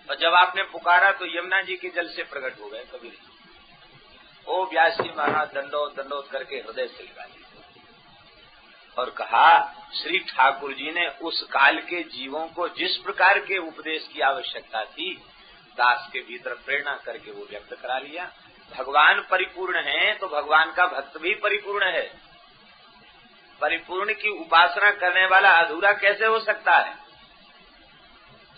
और जब आपने पुकारा तो यमुना जी के जल से प्रकट हो गए कबीर जी। ओ व्यास जी महाराज दंडोत दंडोत करके हृदय से लगा दिया और कहा, श्री ठाकुर जी ने उस काल के जीवों को जिस प्रकार के उपदेश की आवश्यकता थी, दास के भीतर प्रेरणा करके वो व्यक्त करा लिया। भगवान परिपूर्ण है तो भगवान का भक्त भी परिपूर्ण है। परिपूर्ण की उपासना करने वाला अधूरा कैसे हो सकता है?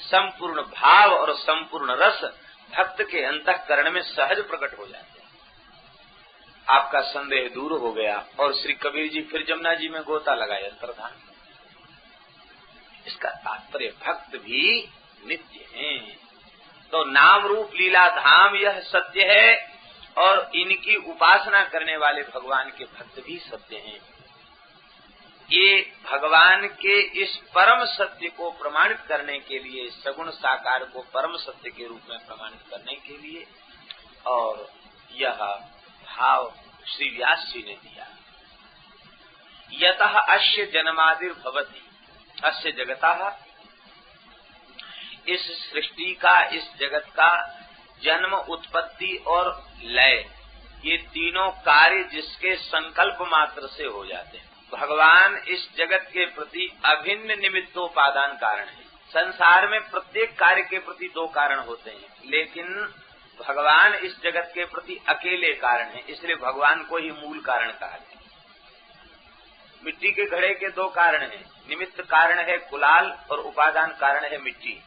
संपूर्ण भाव और संपूर्ण रस भक्त के अंतःकरण में सहज प्रकट हो जाते हैं। आपका संदेह दूर हो गया और श्री कबीर जी फिर जमुना जी में गोता लगाए अंतर्धान। इसका तात्पर्य भक्त भी नित्य हैं। तो नाम रूप लीला धाम यह सत्य है, और इनकी उपासना करने वाले भगवान के भक्त भी सत्य हैं। ये भगवान के इस परम सत्य को प्रमाणित करने के लिए, सगुण साकार को परम सत्य के रूप में प्रमाणित करने के लिए, और यह भाव श्री व्यास जी ने दिया। यतः अस्य जन्मादिर भवति, अस्य जगतः, इस सृष्टि का, इस जगत का जन्म, उत्पत्ति और लय, ये तीनों कार्य जिसके संकल्प मात्र से हो जाते हैं। भगवान इस जगत के प्रति अभिन्न निमित्तोपादान कारण है। संसार में प्रत्येक कार्य के प्रति दो कारण होते हैं, लेकिन भगवान इस जगत के प्रति अकेले कारण है, इसलिए भगवान को ही मूल कारण कहा है। मिट्टी के घड़े के दो कारण हैं, निमित्त कारण है कुलाल और उपादान कारण है मिट्टी।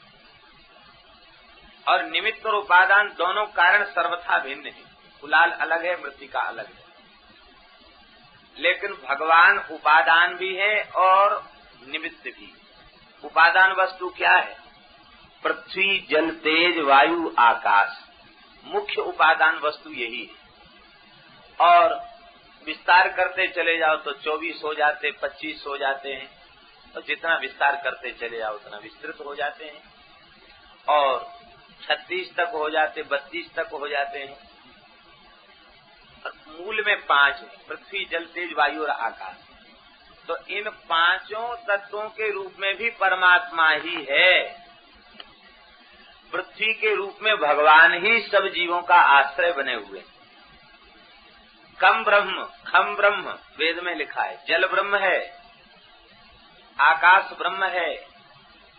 और निमित्त और उपादान दोनों कारण सर्वथा भिन्न है, कुलाल अलग है, मृत्तिका अलग है। लेकिन भगवान उपादान भी है और निमित्त भी। उपादान वस्तु क्या है? पृथ्वी, जल, तेज, वायु, आकाश, मुख्य उपादान वस्तु यही है। और विस्तार करते चले जाओ तो 24 हो जाते, 25 हो जाते हैं, और जितना विस्तार करते चले जाओ उतना विस्तृत हो जाते हैं, और 36 तक हो जाते, 32 तक हो जाते हैं। मूल में 5 है, पृथ्वी, जल, तेज, वायु और आकाश। तो इन पांचों तत्वों के रूप में भी परमात्मा ही है। पृथ्वी के रूप में भगवान ही सब जीवों का आश्रय बने हुए। कम ब्रह्म, खम ब्रह्म वेद में लिखा है। जल ब्रह्म है, आकाश ब्रह्म है,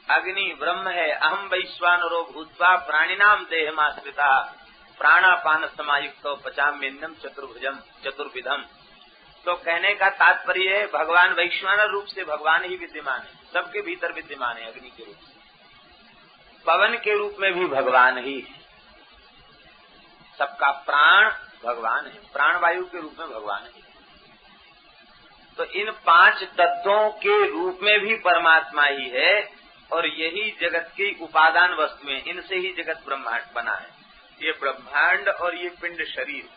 अग्नि ब्रह्म है। अहम वैश्वानरो भूत्वा प्राणिनाम देहमाश्रिता प्राणापान समायुक्तो पचाम्यन्नम चतुर्भुजम चतुर्विधम। तो कहने का तात्पर्य है भगवान वैश्वानर रूप से भगवान ही विद्यमान है, सबके भीतर विद्यमान है। अग्नि के रूप से, पवन के रूप में भी भगवान ही है। सबका प्राण भगवान है, प्राण वायु के रूप में भगवान है। तो इन 5 तत्वों के रूप में भी परमात्मा ही है, और यही जगत की उपादान वस्तुएं, इनसे ही जगत ब्रह्मांड बना है। ये ब्रह्मांड और ये पिंड शरीर